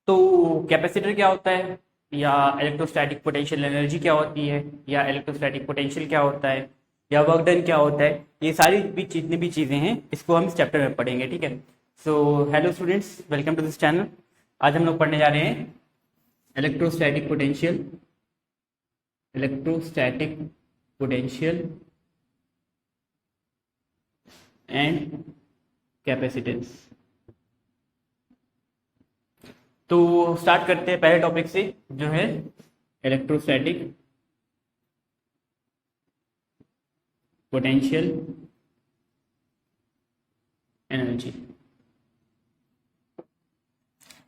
तो कैपेसिटर क्या होता है, या इलेक्ट्रोस्टैटिक पोटेंशियल एनर्जी क्या होती है, या इलेक्ट्रोस्टैटिक पोटेंशियल क्या होता है, या वर्क डन क्या होता है, ये सारी भी जितनी भी चीज़ें हैं इसको हम इस चैप्टर में पढ़ेंगे। ठीक है। So hello students, welcome to this channel. आज हम लोग पढ़ने जा रहे हैं electrostatic potential, electrostatic potential and capacitance. तो स्टार्ट करते हैं पहले टॉपिक से, जो है इलेक्ट्रोस्टैटिक पोटेंशियल एनर्जी।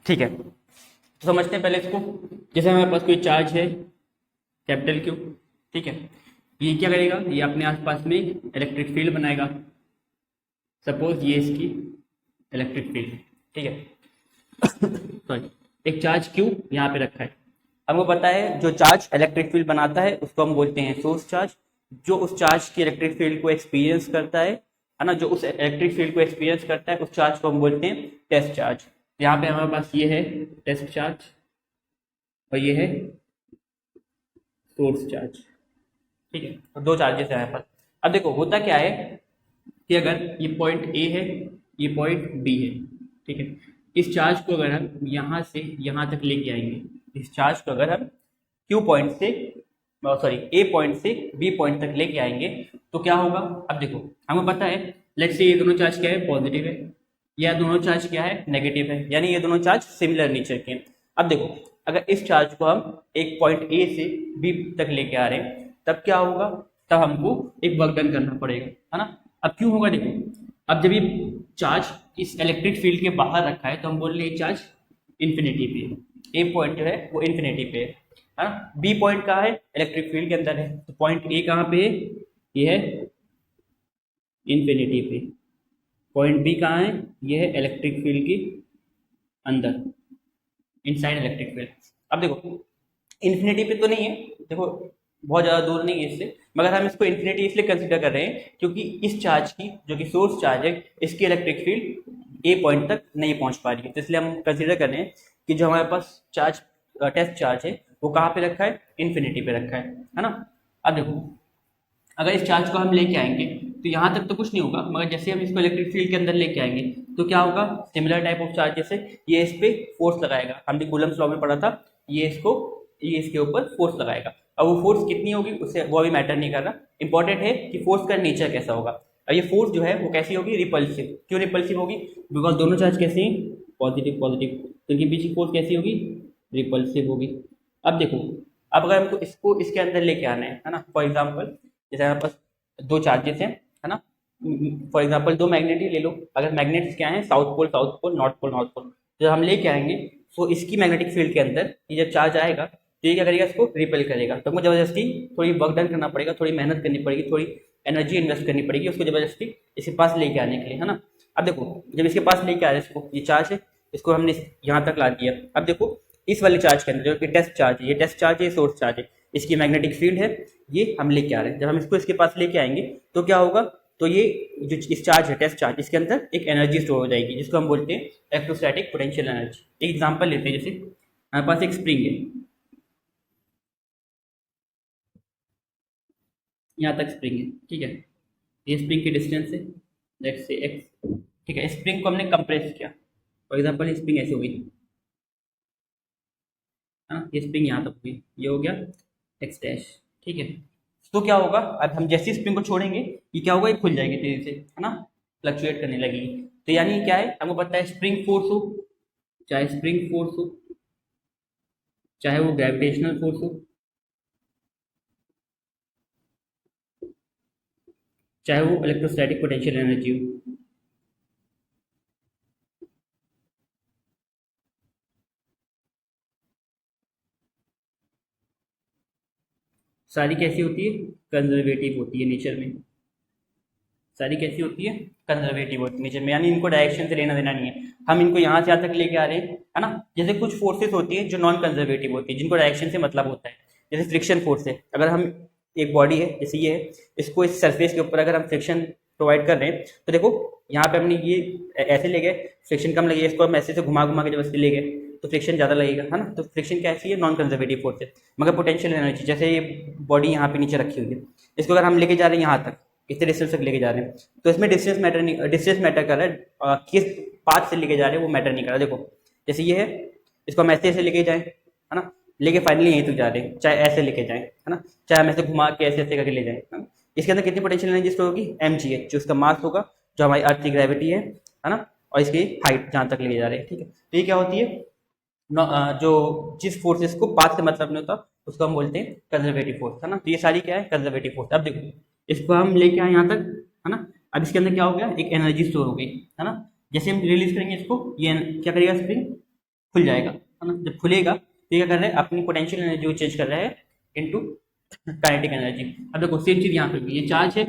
ठीक है, तो समझते हैं पहले इसको। जैसे हमारे पास कोई चार्ज है कैपिटल क्यू, ठीक है, ये क्या करेगा, ये अपने आसपास में इलेक्ट्रिक फील्ड बनाएगा। सपोज ये इसकी इलेक्ट्रिक फील्ड है, ठीक है। सॉरी, एक चार्ज क्यू यहाँ पे रखा है। हमको पता है जो चार्ज इलेक्ट्रिक फील्ड बनाता है उसको हम बोलते हैं सोर्स चार्ज। जो उस चार्ज की इलेक्ट्रिक फील्ड को एक्सपीरियंस करता है ना, जो उस इलेक्ट्रिक फील्ड को एक्सपीरियंस करता है उस चार्ज को हम बोलते हैं टेस्ट चार्ज। यहाँ पे हमारे पास ये है टेस्ट चार्ज और ये है सोर्स चार्ज, ठीक है। तो दो चार्जेस है हमारे पास। अब देखो होता क्या है कि अगर ये पॉइंट ए है, ये पॉइंट बी है, ठीक है। इस चार्ज को अगर हम यहाँ से यहाँ तक लेके आएंगे, इस चार्ज को अगर हम क्यू पॉइंट से सॉरी ए पॉइंट से बी पॉइंट तक लेके आएंगे तो क्या होगा। अब देखो हमें पता है, लेट्स से ये दोनों चार्ज क्या है, पॉजिटिव है, या दोनों चार्ज क्या है, नेगेटिव है, यानी ये दोनों चार्ज सिमिलर नेचर के हैं। अब देखो अगर इस चार्ज को हम एक पॉइंट ए से बी तक लेके आ रहे हैं तब क्या होगा, तब हमको एक वर्क डन करना पड़ेगा, है ना। अब क्यों होगा, देखो अब जब ये चार्ज इस इलेक्ट्रिक फील्ड के बाहर रखा है तो हम बोल रहे हैं चार्ज इन्फिनिटी पे है, ए पॉइंट जो है वो इन्फिनिटी पे है ना। बी पॉइंट कहाँ है, इलेक्ट्रिक फील्ड के अंदर है, तो पॉइंट ए कहाँ पे है, ये है इन्फिनिटी पे। पॉइंट बी कहाँ है, ये है इलेक्ट्रिक फील्ड के अंदर, इनसाइड इलेक्ट्रिक फील्ड। अब देखो इन्फिनिटी पे तो नहीं है, देखो बहुत ज़्यादा दूर नहीं है इससे, मगर हम इसको इन्फिनिटी इसलिए कंसिडर कर रहे हैं क्योंकि इस चार्ज की, जो कि सोर्स चार्ज है, इसकी इलेक्ट्रिक फील्ड ए पॉइंट तक नहीं पहुंच पा रही है। तो इसलिए हम कंसिडर कर रहे हैं कि जो हमारे पास चार्ज टेस्ट चार्ज है वो कहाँ पे रखा है, इन्फिनिटी पे रखा है ना। अब देखो अगर इस चार्ज को हम लेके आएंगे तो यहाँ तक तो कुछ नहीं होगा, मगर जैसे हम इसको इलेक्ट्रिक फील्ड के अंदर लेके आएंगे तो क्या होगा, सिमिलर टाइप ऑफ चार्ज, जैसे ये इस पे फोर्स लगाएगा, हमने कूलम्स लॉ में पढ़ा था, ये इसके ऊपर फोर्स लगाएगा। अब वो फोर्स कितनी होगी उससे वो अभी मैटर नहीं कर रहा, इंपॉर्टेंट है कि फोर्स का नेचर कैसा होगा। अब ये फोर्स जो है वो कैसी होगी, रिपल्सिव। क्यों रिपल्सिव होगी, बिकॉज दोनों चार्ज कैसे हैं, पॉजिटिव पॉजिटिव, तो इनके बीच की फोर्स कैसी होगी, रिपल्सिव होगी। अब देखो अब अगर हमको इसको इसके अंदर लेके आना है ना, फॉर एग्जाम्पल जैसे हमारे पास दो चार्जेस हैं, है ना। फॉर एग्जाम्पल दो मैग्नेट ही ले लो, अगर मैग्नेट्स क्या है, साउथ पोल, नॉर्थ पोल, जब हम लेके आएंगे तो इसकी मैग्नेटिक फील्ड के अंदर ये जब चार्ज आएगा तो ये क्या करेगा, इसको रिपेल करेगा। तो हमको जबरदस्ती थोड़ी वर्क डन करना पड़ेगा, थोड़ी मेहनत करनी पड़ेगी, थोड़ी एनर्जी इन्वेस्ट करनी पड़ेगी उसको जबरदस्ती इसके पास लेके आने के लिए, है ना। अब देखो जब इसके पास लेके आ रहे हैं इसको, ये चार्ज है, इसको हमने यहाँ तक ला दिया। अब देखो इस वाले चार्ज के अंदर जो कि टेस्ट चार्ज है, ये टेस्ट चार्ज है, सोर्स चार्ज है, इसकी मैग्नेटिक फील्ड है, ये हम लेके आ रहे हैं। जब हम इसको इसके पास लेके आएंगे तो क्या होगा, तो ये जो इस चार्ज है टेस्ट चार्ज, इसके अंदर एक एनर्जी स्टोर हो जाएगी जिसको हम बोलते हैं इलेक्ट्रोस्टैटिक पोटेंशियल एनर्जी। एक एग्जांपल लेते हैं, जैसे हमारे पास एक स्प्रिंग है, यहाँ तक स्प्रिंग है, ठीक है, ये स्प्रिंग की डिस्टेंस है लेट्स से एक्स, ठीक है। स्प्रिंग को हमने कंप्रेस किया, फॉर एग्जांपल स्प्रिंग ऐसे हुई, हाँ, ये स्प्रिंग यहाँ तक हुई, ये हो गया एक्स डैश, ठीक है। तो क्या होगा, अब हम जैसे स्प्रिंग को छोड़ेंगे ये क्या होगा, ये खुल जाएगी तेजी से, है ना, फ्लक्चुएट करने लगेगी। तो यानी क्या है, हमको पता है स्प्रिंग फोर्स हो, चाहे स्प्रिंग फोर्स हो, चाहे वो ग्रेविटेशनल फोर्स हो, चाहे वो इलेक्ट्रोस्टैटिक पोटेंशियल एनर्जी हो, सारी कैसी होती है, कंजर्वेटिव होती है नेचर में। सारी कैसी होती है, कंजर्वेटिव होती है नेचर में, यानी इनको डायरेक्शन से लेना देना नहीं है, हम इनको यहाँ से यहाँ तक लेके आ रहे हैं, है ना। जैसे कुछ फोर्सेस होती है जो नॉन कंजर्वेटिव होती है, जिनको डायरेक्शन से मतलब होता है, जैसे फ्रिक्शन फोर्स है। अगर हम एक बॉडी है जैसे ये है, इसको इस सरफेस के ऊपर अगर हम फ्रिक्शन प्रोवाइड कर रहे हैं तो देखो यहाँ पे हमने ये ऐसे ले गए, फ्रिक्शन कम लगी, इसको हम ऐसे से घुमा घुमा के जब ऐसे ले गए तो फ्रिक्शन ज़्यादा लगेगा, है ना। तो फ्रिक्शन कैसी है, नॉन कंजर्वेटिव फोर्स है। मगर पोटेंशियल एनर्जी, जैसे ये बॉडी यहाँ पे नीचे रखी हुई है, इसको अगर हम लेके जा रहे हैं यहाँ तक, इतने डिस्टेंस तक लेके जा रहे हैं, तो इसमें डिस्टेंस मैटर नहीं, डिस्टेंस मैटर कर रहा है, किस पाथ से लेके जा रहे हैं वो मैटर नहीं कर रहा। देखो जैसे ये है, इसको हम ऐसे लेके जाएँ, है ना, लेके फाइनली यहीं तक जा रहे हैं, चाहे ऐसे लेके जाएँ, है ना, चाहे हम ऐसे घुमा के ऐसे ऐसे करके ले जाएँ, है ना। इसके अंदर कितनी पोटेंशियल एनर्जी स्टोर होगी, mgh, जो इसका मास होगा, जो हमारी अर्थ की ग्रेविटी है ना, और इसकी हाइट जहाँ तक ले जा रहे हैं, ठीक है। तो ये क्या होती है, जो जिस फोर्सेस को पाथ से मतलब नहीं होता उसको हम बोलते हैं कंजर्वेटिव फोर्स, है ना। तो ये सारी क्या है, कंजर्वेटिव फोर्स। अब देखो इसको हम लेके आए यहाँ तक, है ना। अब इसके अंदर क्या हो गया, एक एनर्जी स्टोर हो गई, है ना। जैसे हम रिलीज करेंगे इसको, ये क्या करेगा, स्प्रिंग खुल जाएगा, है ना। जब खुलेगा तो ये क्या कर रहा है, अपनी पोटेंशियल एनर्जी को चेंज कर रहा है इनटू काइनेटिक एनर्जी। अब देखो सेम चीज यहाँ पे भी, ये चार्ज है,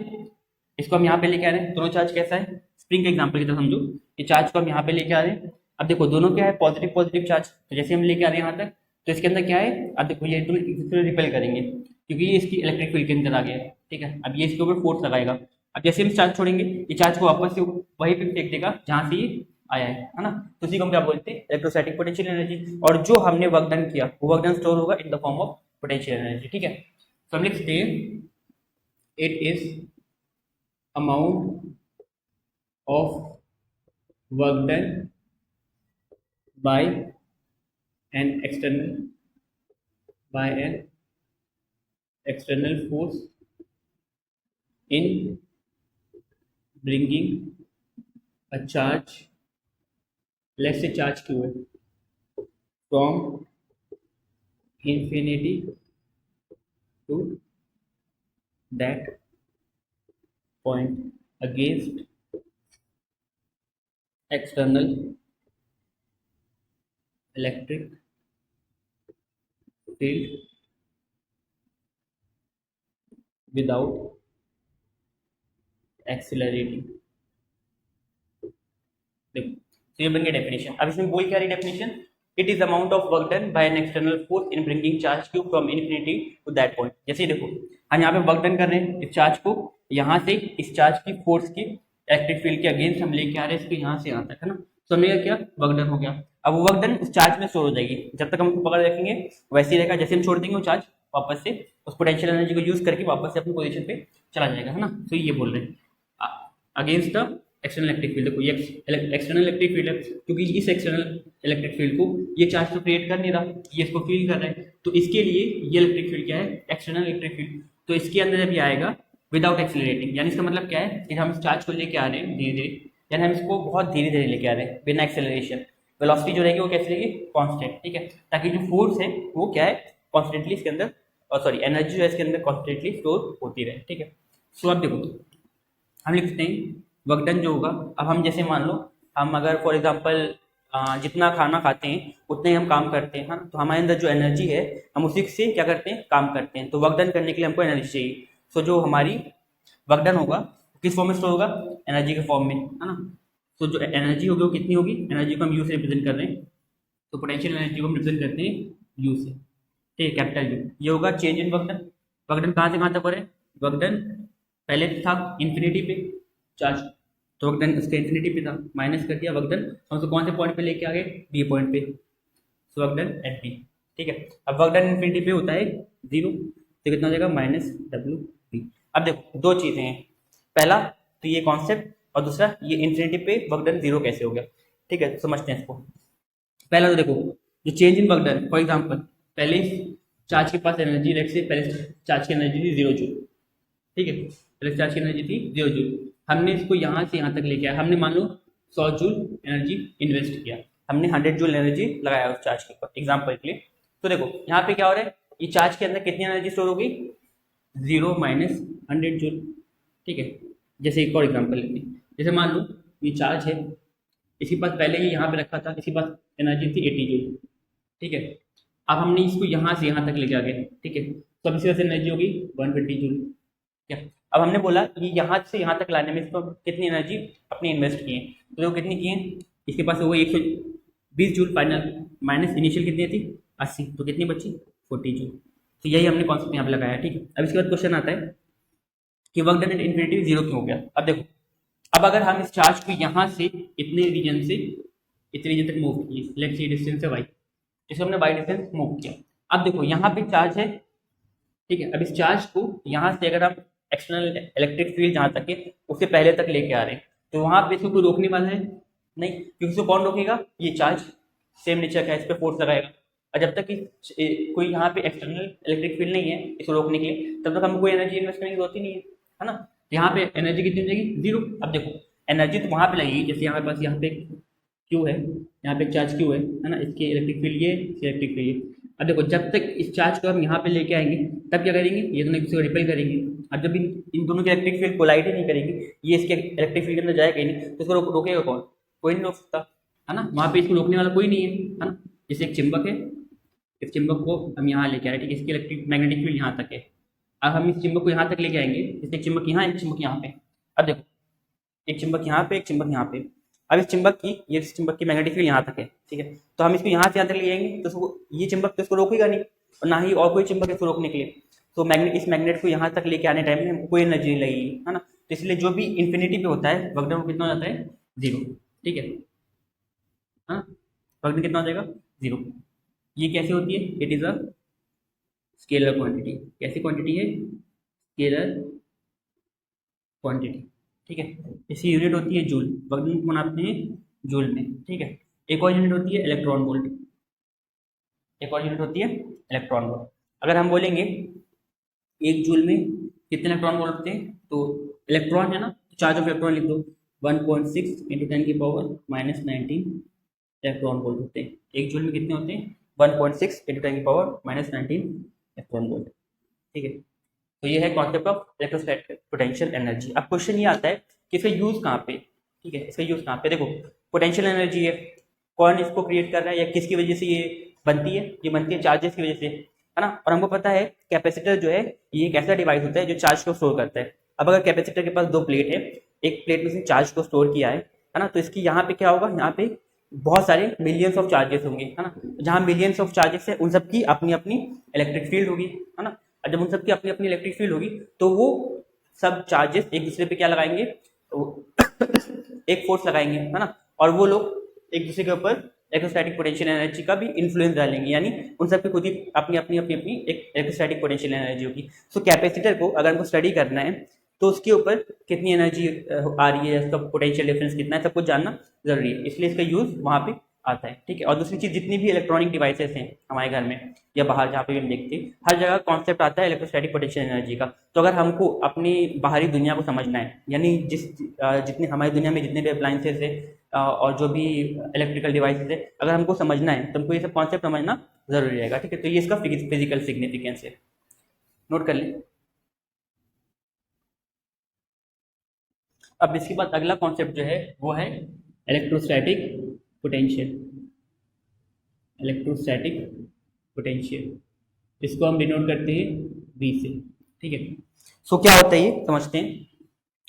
इसको हम यहाँ पे लेके आ रहे हैं, दोनों चार्ज कैसा है, स्प्रिंग के एग्जांपल की तरह समझो, ये चार्ज को हम यहाँ पे लेके आ रहे हैं। अब देखो दोनों क्या है, पॉजिटिव पॉजिटिव चार्ज, तो जैसे हम लेके आ रहे हैं यहाँ तक, तो इसके अंदर क्या है, अब देखो ये दोनों रिपेल करेंगे क्योंकि ये इसकी इलेक्ट्रिक फील्ड के अंदर आ गया है, ठीक है। अब ये इसके ऊपर फोर्स लगाएगा, अब जैसे हम चार्ज छोड़ेंगे, ये चार्ज को वापस से वहीं पे फेंक देगा जहाँ से ये आया है ना। तो उसी को हम क्या बोलते हैं, इलेक्ट्रोस्टैटिक पोटेंशियल एनर्जी। और जो हमने वर्क डन किया वो वर्क डन स्टोर होगा in the form of potential energy, ठीक है। तो हम लिखते हैं it is amount of work done by an external force in bringing a charge, let's say charge q है, from infinity to that point against external electric field without accelerating। देखो तो ये बन गया डेफिनेशन। अब इसमें बोल क्या रही definition, it is amount of work done by an external force in bringing charge Q from infinity to that point. जैसे देखो हम यहाँ पे वर्क डन कर रहे हैं, इस चार्ज को यहाँ से इस चार्ज की फोर्स की इलेक्ट्रिक फील्ड के अगेंस्ट हम लेके आ रहे हैं इसको यहाँ से यहाँ तक, है ना। तो हमने क्या वर्क डन हो गया। अब वो वर्क डन उस चार्ज में स्टोर हो जाएगी, जब तक हम उसको पकड़ रखेंगे वैसे ही रहेगा। जैसे हम छोड़ देंगे वो चार्ज वापस से उस पोटेंशियल एनर्जी को यूज करके वापस से अपनी पोजीशन पे चला जाएगा, है ना। तो ये बोल रहे हैं against the external electric field. देखो ये एक्सटर्नल इलेक्ट्रिक फील्ड है, क्योंकि इस एक्सटर्नल इलेक्ट्रिक फील्ड को ये चार्ज तो क्रिएट कर नहीं रहा, ये इसको फील कर रहा है, तो इसके लिए ये इलेक्ट्रिक फील्ड क्या है, एक्सटर्नल इलेक्ट्रिक फील्ड। तो इसके अंदर जब ये आएगा विदाउट एक्सिलरेटिंग, यानी इसका मतलब क्या है कि हम इस चार्ज को लेके आ रहे हैं धीरे धीरे, यानी हम इसको बहुत धीरे धीरे लेके आ रहे हैं बिना एक्सेलरेशन। वेलोसिटी जो रहेगी वो कैसे रहेगी, कांस्टेंट, ठीक है, ताकि जो फोर्स है वो क्या है, कॉन्स्टेंटली इसके अंदर, और सॉरी एनर्जी जो है इसके अंदर कॉन्स्टेंटली स्टोर होती रहे, ठीक है। सो अब देखो हम लिखते हैं वर्क डन जो होगा। अब हम जैसे मान लो हम अगर फॉर एग्जांपल जितना खाना खाते हैं उतने ही हम काम करते हैं, तो हमारे अंदर जो एनर्जी है हम उसी से क्या करते हैं, काम करते हैं। तो वर्क डन करने के लिए हमको एनर्जी चाहिए। सो जो हमारी वर्क डन होगा किस फॉर्म में स्टोर होगा, एनर्जी के फॉर्म में, है ना। तो जो एनर्जी होगी वो कितनी होगी, एनर्जी को हम यू से रिप्रेजेंट कर रहे हैं, तो पोटेंशियल एनर्जी को हम रिप्रेजेंट करते हैं यू से, ठीक है, कैपिटल यू। ये होगा change in work done. Work done कहाँ से कहाँ तक हो रहा है, वर्क डन पहले था इन्फिनिटी पे चार्ज, तो वर्क डन उसका इन्फिनिटी पे था, माइनस कर दिया वर्क डन, हम उसको कौन से पॉइंट पे लेके आ गए, बी पॉइंट पे, so work done at B, ठीक है। अब वर्क डन इन्फिनिटी पे होता है 0, तो कितना हो जाएगा माइनस डब्ल्यू बी। अब देखो दो चीज़ें हैं, पहला तो ये कॉन्सेप्ट और दूसरा ये इन्फिनिटी पे वर्क डन 0 कैसे हो गया, ठीक है, समझते हैं इसको। पहला तो देखो जो change in work done, for example पहले चार्ज के पास एनर्जी, लेट्स से पहले चार्ज की एनर्जी थी 0 जूल, ठीक है, पहले चार्ज की एनर्जी थी 0 जूल, हमने इसको यहाँ से यहाँ तक लेके आया, हमने मान लो 100 जूल एनर्जी इन्वेस्ट किया, हमने 100 जूल एनर्जी लगाया उस चार्ज के ऊपर एग्जाम्पल के लिए। तो देखो यहाँ पे क्या हो रहा है, ये चार्ज के अंदर कितनी एनर्जी स्टोर होगी, 0 माइनस 100 जूल, ठीक है। जैसे एक और एग्जाम्पल लेते हैं, जैसे मान लो ये चार्ज है, इसके पास पहले ये यहाँ पे रखा था, इसके पास एनर्जी थी 80 जूल, ठीक है। अब हमने इसको यहाँ से यहाँ तक लेके आ गए, ठीक है, तो अब इसी वजह से एनर्जी होगी 120 जूल, क्या। अब हमने बोला कि यहाँ से यहाँ तक लाने में इसको कितनी एनर्जी अपनी इन्वेस्ट किए, तो वो कितनी किए, इसके पास वो 120 जूल फाइनल, माइनस इनिशियल कितनी थी 80, तो कितनी बची 40 जूल। तो यही हमने कॉन्सेप्ट यहाँ पे लगाया, ठीक है। अब इसके बाद क्वेश्चन आता है कि वर्क डन एट इन्फिनिटी 0 क्यों हो गया। अब देखो अब अगर हम इस चार्ज को यहाँ से इतने रीजन तक मूव किए, लेट्स से डिस्टेंस है y, इसको हमने बाई डिफरेंस मूव किया। अब देखो यहाँ पे चार्ज है, ठीक है। अब इस चार्ज को यहाँ से अगर हम एक्सटर्नल इलेक्ट्रिक फील्ड जहाँ तक है उससे पहले तक लेके आ रहे हैं, तो वहाँ पे इसको कोई रोकने वाला है नहीं, क्योंकि इसको कौन रोकेगा, ये चार्ज सेम नेचर का है, इस पर फोर्स लगाएगा। और जब तक कि कोई यहाँ पे एक्सटर्नल इलेक्ट्रिक फील्ड नहीं है इसको रोकने के लिए, तब तक हमको कोई एनर्जी इन्वेस्ट करने की जरूरत ही नहीं है ना। यहाँ पे एनर्जी कितनी हो जाएगी, जीरो। अब देखो एनर्जी तो वहाँ पे लगेगी, जैसे हमारे पास यहाँ पे क्यू है, यहाँ पे चार्ज क्यू है ना, इसके इलेक्ट्रिक फील्ड ये, इसकी इलेक्ट्रिक फील्ड ये। अब देखो जब तक इस चार्ज को हम यहाँ पे लेके आएंगे तब क्या करेंगे, ये दोनों एक दूसरे को रिपेल करेंगे। अब जब इन दोनों की इलेक्ट्रिक फील्ड कोलाइड ही नहीं करेगी, ये इसके इलेक्ट्रिक फील्ड के अंदर जाएगा ही नहीं, तो इसको रोकेगा कौन, कोई नहीं रोक सकता है ना। वहाँ पे इसको रोकने वाला कोई नहीं है ना। जैसे एक चुंबक है, इस चुंबक को हम यहाँ लेके आए, ठीक है, इसकी इलेक्ट्रिक मैग्नेटिक फील्ड यहाँ तक है। अब हम इस चुंबक को यहाँ तक लेके आएंगे, जैसे एक चुंबक यहाँ, एक चुंबक यहाँ पे। अब देखो एक चुंबक यहाँ पे, एक चुंबक यहाँ पे। अब इस चुंबक की, ये चुंबक की मैग्नेटिक फील्ड यहाँ तक है, ठीक है। तो हम इसको यहाँ से यहाँ तक ले जाएंगे तो उसको, ये चुंबक तो इसको रोकेगा नहीं, और ना ही और कोई चुंबक इसको रोकने के लिए। तो मैग्नेट, इस मैग्नेट को यहाँ तक लेके आने टाइम में हमको कोई एनर्जी नहीं लगेगी, है ना। तो इसलिए जो भी इन्फिनिटी पे होता है वर्क डन कितना हो जाता है, जीरो, ठीक है। हाँ, वर्क डन कितना हो जाएगा, जीरो। ये कैसे होती है, it is a scalar quantity. कैसी क्वांटिटी है, स्केलर क्वांटिटी, ठीक है। इसकी यूनिट होती है जूल, वर्क डन को बनाते हैं जूल में, ठीक है। एक और यूनिट होती है इलेक्ट्रॉन वोल्ट, एक और यूनिट होती है इलेक्ट्रॉन वोल्ट। अगर हम बोलेंगे एक जूल में कितने इलेक्ट्रॉन वोल्ट होते हैं, तो इलेक्ट्रॉन है ना, चार्ज ऑफ इलेक्ट्रॉन लिख दो, 1.6 इंटू 10 की पावर -19 इलेक्ट्रॉन वोल्ट होते हैं। एक जूल में कितने होते हैं, 1.6 इंटू 10 की पावर -19 इलेक्ट्रॉन वोल्ट, ठीक है। तो ये है concept of electrostatic potential energy. अब क्वेश्चन ये आता है कि इसका यूज कहाँ पे, ठीक है, इसका यूज कहाँ पे। देखो पोटेंशियल एनर्जी है, कौन इसको क्रिएट कर रहा है या किसकी वजह से ये बनती है, ये बनती है चार्जेस की वजह से, है ना। और हमको पता है कैपेसिटर जो है ये एक ऐसा डिवाइस होता है जो चार्ज को स्टोर करता है। अब अगर कैपेसिटर के पास दो प्लेट है, एक प्लेट में से चार्ज को स्टोर किया है ना, तो इसकी यहाँ पे क्या होगा, यहाँ पे बहुत सारे मिलियंस ऑफ चार्जेस होंगे, है ना। जहाँ मिलियंस ऑफ चार्जेस है उन सबकी अपनी अपनी इलेक्ट्रिक फील्ड होगी, है ना। और जब उन सबकी अपनी अपनी इलेक्ट्रिक फील्ड होगी तो वो सब चार्जेस एक दूसरे पे क्या लगाएंगे, एक फोर्स लगाएंगे, है ना। और वो लोग एक दूसरे के ऊपर इलेक्ट्रोस्टैटिक पोटेंशियल एनर्जी का भी इन्फ्लुएंस डालेंगे, यानी उन सबकी खुद ही अपनी अपनी अपनी अपनी एक इलेक्ट्रोस्टैटिक पोटेंशियल एनर्जी होगी। सो कैपेसिटर को अगर हमको स्टडी करना है तो उसके ऊपर कितनी एनर्जी आ रही है, उसका पोटेंशियल डिफरेंस कितना है, सब कुछ जानना जरूरी है, इसलिए इसका यूज वहाँ पे आता है, ठीक है। और दूसरी चीज, जितनी भी इलेक्ट्रॉनिक डिवाइसेस हैं हमारे घर में या बाहर जहाँ पे भी हम देखते हैं, हर जगह कॉन्सेप्ट आता है इलेक्ट्रोस्टैटिक पोटेंशियल एनर्जी का। तो अगर हमको अपनी बाहरी दुनिया को समझना है, यानी जितने हमारी दुनिया में जितने भी अप्लाइंसेस है और जो भी इलेक्ट्रिकल डिवाइसेस है, अगर हमको समझना है तो हमको ये सब कॉन्सेप्ट समझना जरूरी रहेगा, ठीक है। तो ये इसका फिजिकल सिग्निफिकेंस है, नोट कर लें। अब इसके बाद अगला कॉन्सेप्ट जो है वो है इलेक्ट्रोस्टैटिक पोटेंशियल। इलेक्ट्रोस्टैटिक पोटेंशियल इसको हम डिनोट करते हैं V से, ठीक है। सो क्या होता है ये समझते हैं।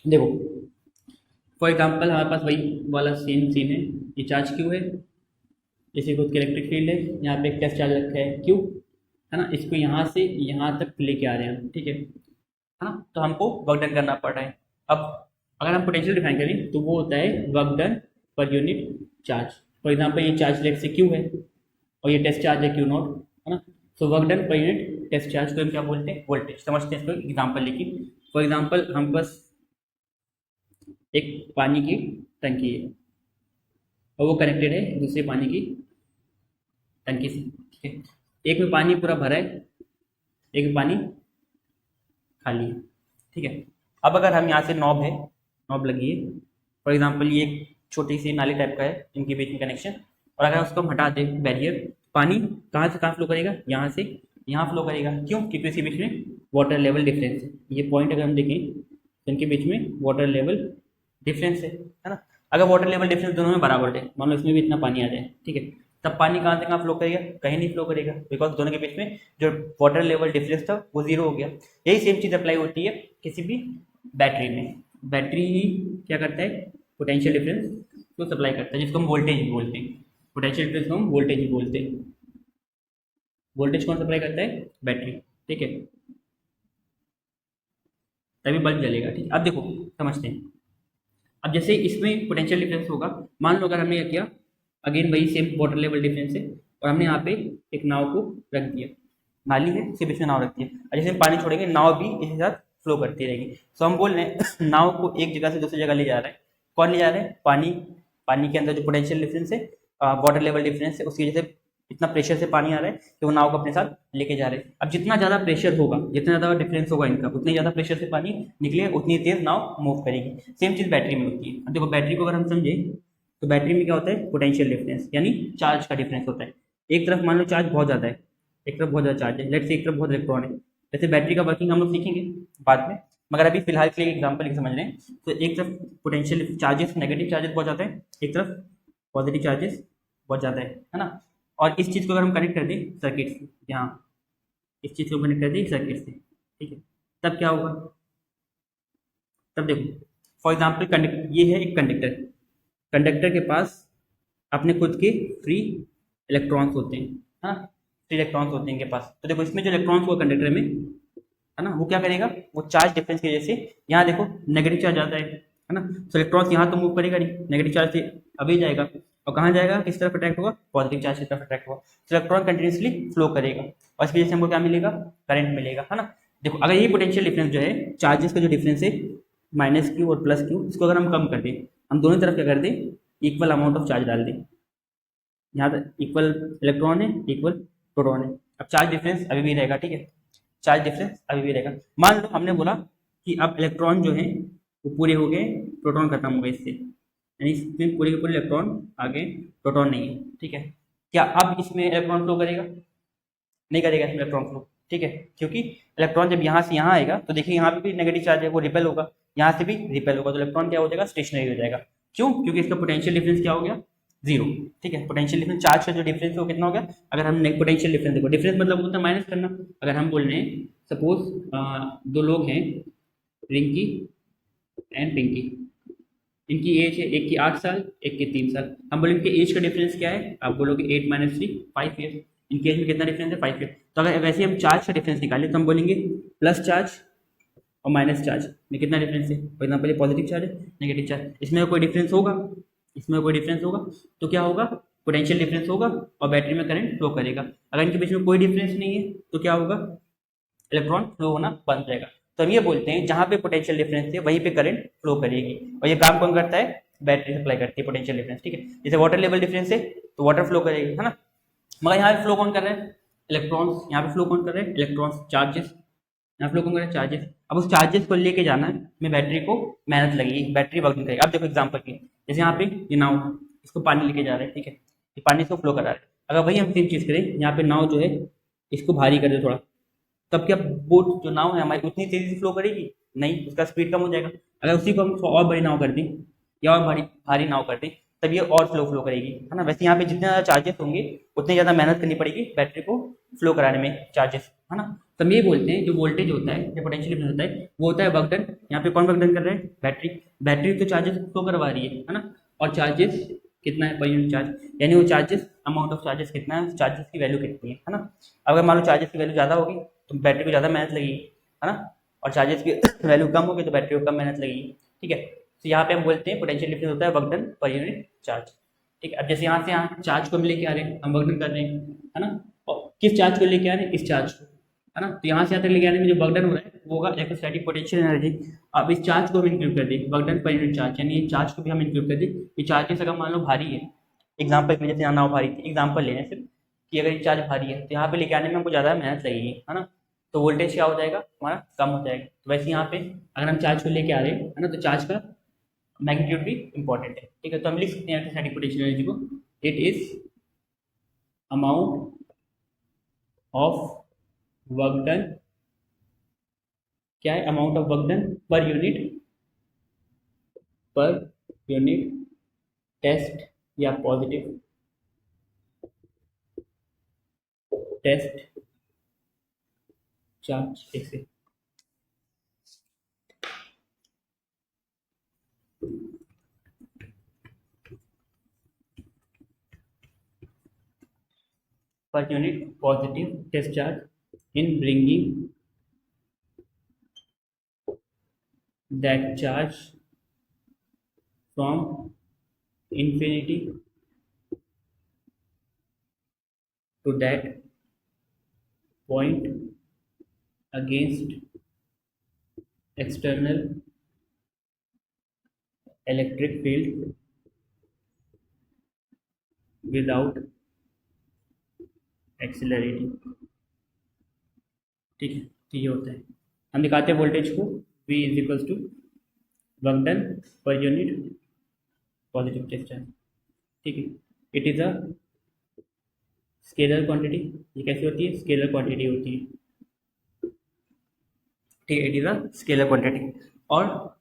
देखो फॉर एग्जांपल हमारे पास वही वाला सेम सीन है, ये चार्ज क्यू है, इसी खुद की इलेक्ट्रिक फील्ड है, यहाँ पे एक टेस्ट चार्ज रखा है क्यू, है ना। इसको यहाँ से यहाँ तक लेके आ रहे हैं, ठीक है ना। तो हमको वर्क डन करना पड़ रहा है। अब अगर हम पोटेंशियल डिफाइन करें तो वो होता है work done per unit charge. For example ये चार्ज लेट से क्यू है और ये टेस्ट चार्ज है क्यू नॉट, है ना। So work done per unit test charge को हम क्या बोलते हैं, वोल्टेज। समझते हैं इसको एग्जांपल लेके। फॉर एग्जांपल हम बस एक पानी की टंकी है और वो कनेक्टेड है दूसरे पानी की टंकी से, ठीक है। एक में पानी पूरा भरा है, एक में पानी खाली है, ठीक है। अब अगर हम यहाँ से नॉब है, नॉब लगी है, फॉर एग्जांपल ये एक छोटी सी नाली टाइप का है इनके बीच में कनेक्शन, और अगर उसको हम हटा दें बैरियर, पानी कहाँ से कहाँ फ्लो करेगा, यहाँ से यहाँ फ्लो करेगा। क्यों, क्योंकि इसके बीच में वाटर लेवल डिफरेंस है। ये पॉइंट अगर हम देखें तो इनके बीच में वाटर लेवल डिफरेंस है ना। अगर वाटर लेवल डिफरेंस दोनों में बराबर है, मान लो इसमें भी इतना पानी आ जाए, ठीक है, तब पानी कहाँ से कहाँ फ्लो करेगा, कहीं नहीं फ्लो करेगा, बिकॉज दोनों के बीच में जो वाटर लेवल डिफरेंस था वो जीरो हो गया। यही सेम चीज़ अप्लाई होती है किसी भी बैटरी में। बैटरी ही क्या करता है, पोटेंशियल डिफरेंस को सप्लाई करता है, जिसको हम वोल्टेज बोलते हैं। पोटेंशियल डिफरेंस को हम वोल्टेज ही बोलते हैं। वोल्टेज कौन सप्लाई करता है, बैटरी, ठीक है, तभी बल्ब जलेगा, ठीक है। अब देखो समझते हैं। अब जैसे इसमें पोटेंशियल डिफरेंस होगा, मान लो अगर हमने क्या किया, अगेन वही सेम वाटर लेवल डिफरेंस है, और हमने यहाँ पे एक नाव को रख दिया, नाली है सिर्फ इसमें नाव रखती है, और जैसे हम पानी छोड़ेंगे नाव भी इसके साथ फ्लो करती रहेगी। सो हम बोल रहे हैं नाव को एक जगह से दूसरी जगह ले जा रहा है, कौन ले जा रहा है, पानी। पानी के अंदर जो पोटेंशियल डिफरेंस है, वाटर लेवल डिफरेंस है, उसकी वजह से इतना प्रेशर से पानी आ रहा है कि वो नाव को अपने साथ लेके जा रहे हैं। अब जितना ज़्यादा प्रेशर होगा, जितना ज़्यादा डिफरेंस होगा इनका, उतनी ज़्यादा प्रेशर से पानी निकले, उतनी तेज नाव मूव करेगी। सेम चीज़ बैटरी में होती है। अब देखो बैटरी को अगर हम समझे तो बैटरी में क्या होता है, पोटेंशियल डिफरेंस यानी चार्ज का डिफरेंस होता है। एक तरफ मान लो चार्ज बहुत ज़्यादा है, एक तरफ बहुत ज़्यादा चार्ज है, लेट्स से एक तरफ बहुत इलेक्ट्रॉन है। जैसे बैटरी का वर्किंग हम लोग सीखेंगे बाद में, मगर अभी फिलहाल के लिए एग्जाम्पल समझ रहे हैं। तो एक तरफ पोटेंशियल चार्जेस, नेगेटिव चार्जेस बहुत ज़्यादा है, एक तरफ पॉजिटिव चार्जेस बहुत ज़्यादा है ना। और इस चीज़ को अगर हम कनेक्ट कर दें सर्किट से, यहाँ इस चीज़ को कनेक्ट कर दें सर्किट से, ठीक है, तब क्या होगा, तब देखो फॉर एग्जाम्पल कंडक्टर, ये है एक कंडक्टर, कंडक्टर के पास अपने खुद के फ्री इलेक्ट्रॉन्स होते हैं, है ना, फ्री इलेक्ट्रॉन्स होते हैं इनके पास। तो देखो इसमें जो इलेक्ट्रॉन्स हुआ कंडक्टर में, है ना, वो क्या करेगा, वो चार्ज डिफरेंस की वजह से यहाँ देखो नेगेटिव चार्ज आता है ना, तो इलेक्ट्रॉन्स यहाँ तो मूव करेगा नहीं, नेगेटिव चार्ज से अभी जाएगा, और कहाँ जाएगा, किस तरफ अट्रैक्ट होगा, पॉजिटिव चार्ज की तरफ अट्रैक्ट होगा। तो इलेक्ट्रॉन कंटिन्यूसली फ्लो करेगा और इसकी वजह से हमको क्या मिलेगा, करंट मिलेगा, है ना। देखो अगर ये पोटेंशियल डिफरेंस जो है, चार्जेस का जो डिफरेंस है माइनस क्यू और प्लस क्यू, इसको अगर हम कम कर दें, हम दोनों तरफ क्या कर दें, इक्वल अमाउंट ऑफ चार्ज डाल दें, यहाँ पर इक्वल इलेक्ट्रॉन है, इक्वल प्रोटॉन है। अब चार्ज डिफरेंस अभी भी रहेगा, ठीक है, चार्ज डिफरेंस अभी भी रहेगा। मान लो हमने बोला कि अब इलेक्ट्रॉन जो है वो पूरे हो गए, प्रोटॉन खत्म हो गए इससे, यानी इसमें पूरे के पूरे इलेक्ट्रॉन आगे, प्रोटॉन नहीं है, ठीक है। क्या अब इसमें इलेक्ट्रॉन फ्लो करेगा, नहीं करेगा इसमें इलेक्ट्रॉन फ्लो, ठीक है, क्योंकि इलेक्ट्रॉन जब यहाँ से यहाँ आएगा तो देखिए यहाँ पे भी नेगेटिव चार्ज है, वो रिपेल होगा, यहाँ से भी रिपेल होगा, तो इलेक्ट्रॉन क्या हो जाएगा, स्टेशनरी हो जाएगा। क्यों, क्योंकि इसका पोटेंशियल डिफरेंस क्या हो गया, जीरो, ठीक है। पोटेंशियल डिफरेंस, चार्ज का जो डिफरेंस है वो कितना हो गया, अगर हम पोटेंशियल डिफरेंस देखो, डिफरेंस मतलब होता है माइनस करना। अगर हम बोल रहे हैं सपोज दो लोग हैं, रिंकी एंड पिंकी, इनकी एज है, एक की 8 साल, एक की 3 साल। हम बोलेंगे इनके एज का डिफरेंस क्या है, आप बोलोगे 8 माइनस 3 5 ईयर। इनके एज में कितना डिफरेंस है, 5 ईयर। तो अगर वैसे हम चार्ज का डिफरेंस निकालें तो हम बोलेंगे प्लस चार्ज और माइनस चार्ज में कितना डिफरेंस है। फॉर एग्जाम्पल ये पॉजिटिव चार्ज है, नेगेटिव चार्ज, इसमें कोई डिफरेंस होगा, इसमें कोई डिफरेंस होगा तो क्या होगा, पोटेंशियल डिफरेंस होगा और बैटरी में करंट फ्लो करेगा। अगर इनके बीच में कोई डिफरेंस नहीं है तो क्या होगा, इलेक्ट्रॉन फ्लो होना बंद हो जाएगा। तो हम ये बोलते हैं जहाँ पे पोटेंशियल डिफरेंस है वहीं पे करंट फ्लो करेगी, और ये काम कौन करता है, बैटरी सप्लाई करती है पोटेंशियल डिफरेंस, ठीक है। जैसे वाटर लेवल डिफरेंस है तो वाटर फ्लो करेगी, है ना, मगर यहाँ पे फ्लो कौन कर रहा है, इलेक्ट्रॉन्स। यहाँ पे फ्लो कौन कर रहे हैं, इलेक्ट्रॉन्स, चार्जेस। यहाँ फ्लो कौन कर रहे हैं, चार्जेस। अब उस चार्जेस को लेके जाना है, मैं बैटरी को मेहनत लगेगी, बैटरी वर्क नहीं करेगी। अब देखो एग्जाम्पल की, जैसे यहाँ पे ये नाव, इसको पानी लेके जा रहे हैं, ठीक है, ये पानी इसको फ्लो करा रहे हैं। अगर वही हम सेम चीज़ करें, यहाँ पे नाव जो है इसको भारी कर दे थोड़ा, तब क्या बोट जो नाव है हमारी उतनी तेजी से फ्लो करेगी, नहीं, उसका स्पीड कम हो जाएगा। अगर उसी को हम और बड़ी नाव कर दें या और भारी भारी नाव कर दें, तब ये और फ्लो करेगी, है ना। वैसे यहाँ पे जितने ज़्यादा चार्जेस होंगे उतनी ज़्यादा मेहनत करनी पड़ेगी बैटरी को फ्लो कराने में, चार्जेस, है ना। तो हम ये बोलते हैं जो वोल्टेज होता है, जो पोटेंशियल डिफरेंस होता है, वो होता है वर्क डन। यहाँ पे कौन वर्क डन कर रहे हैं, बैटरी। बैटरी तो चार्जेस फ्लो करवा रही है ना, और चार्जेस कितना है पर यूनिट चार्ज, यानी वो चार्जेस, अमाउंट ऑफ चार्जेस कितना है, चार्जेस की वैल्यू कितनी है ना। अगर मान लो चार्जेस की वैल्यू ज़्यादा होगी तो बैटरी को ज़्यादा मेहनत लगेगी, है ना, और चार्जेस की वैल्यू कम होगी तो बैटरी को कम मेहनत लगेगी, ठीक है। तो यहाँ पे हम बोलते हैं पोटेंशियल डिफरेंस होता है work done per unit charge, ठीक है। अब जैसे यहाँ से यहाँ चार्ज को हम लेके आ रहे हैं, हम वर्क डन कर रहे हैं, है ना, और किस चार्ज को लेके आ रहे हैं, इस चार्ज को, है ना। तो यहाँ से यहाँ तक लेके आने में जो वर्क डन हो रहा है वो होगा इलेक्ट्रोस्टैटिक पोटेंशियल एनर्जी। अब इस चार्ज को हम इंक्लूड कर दें, work done per unit charge, यानी ये चार्ज को भी हम इंक्लूड कर दें। ये चार्जेस अगर मान लो भारी है, एग्जाम्पल के लिए जैसे यहाँ नाव भारी थी, एग्जाम्पल लेने सिर्फ कि अगर ये चार्ज भारी है तो यहाँ पे लेके आने में हमको ज़्यादा मेहनत लगेगी, है ना, तो वोल्टेज क्या हो जाएगा हमारा, कम हो जाएगा। तो वैसे यहाँ पे अगर हम चार्ज को लेके आ रहे हैं, है ना, तो चार्ज का मैग्नीट्यूड भी इंपॉर्टेंट है, ठीक है। तो हम लिख सकते हैं इलेक्ट्रोस्टैटिक पोटेंशियल एनर्जी को, it is amount of work done, क्या है, amount of work done per unit test या पॉजिटिव टेस्ट चार्ज, ऐसे। per unit positive test charge in bringing that charge from infinity to that point against external electric field without accelerating। ठीक है, तो ये होता है, हम दिखाते हैं वोल्टेज को V is equals to work done per unit positive distance. ठीक है, it is a scalar quantity. ये कैसी होती है? स्केलर क्वांटिटी होती है। ठीक है, it is a scalar quantity, और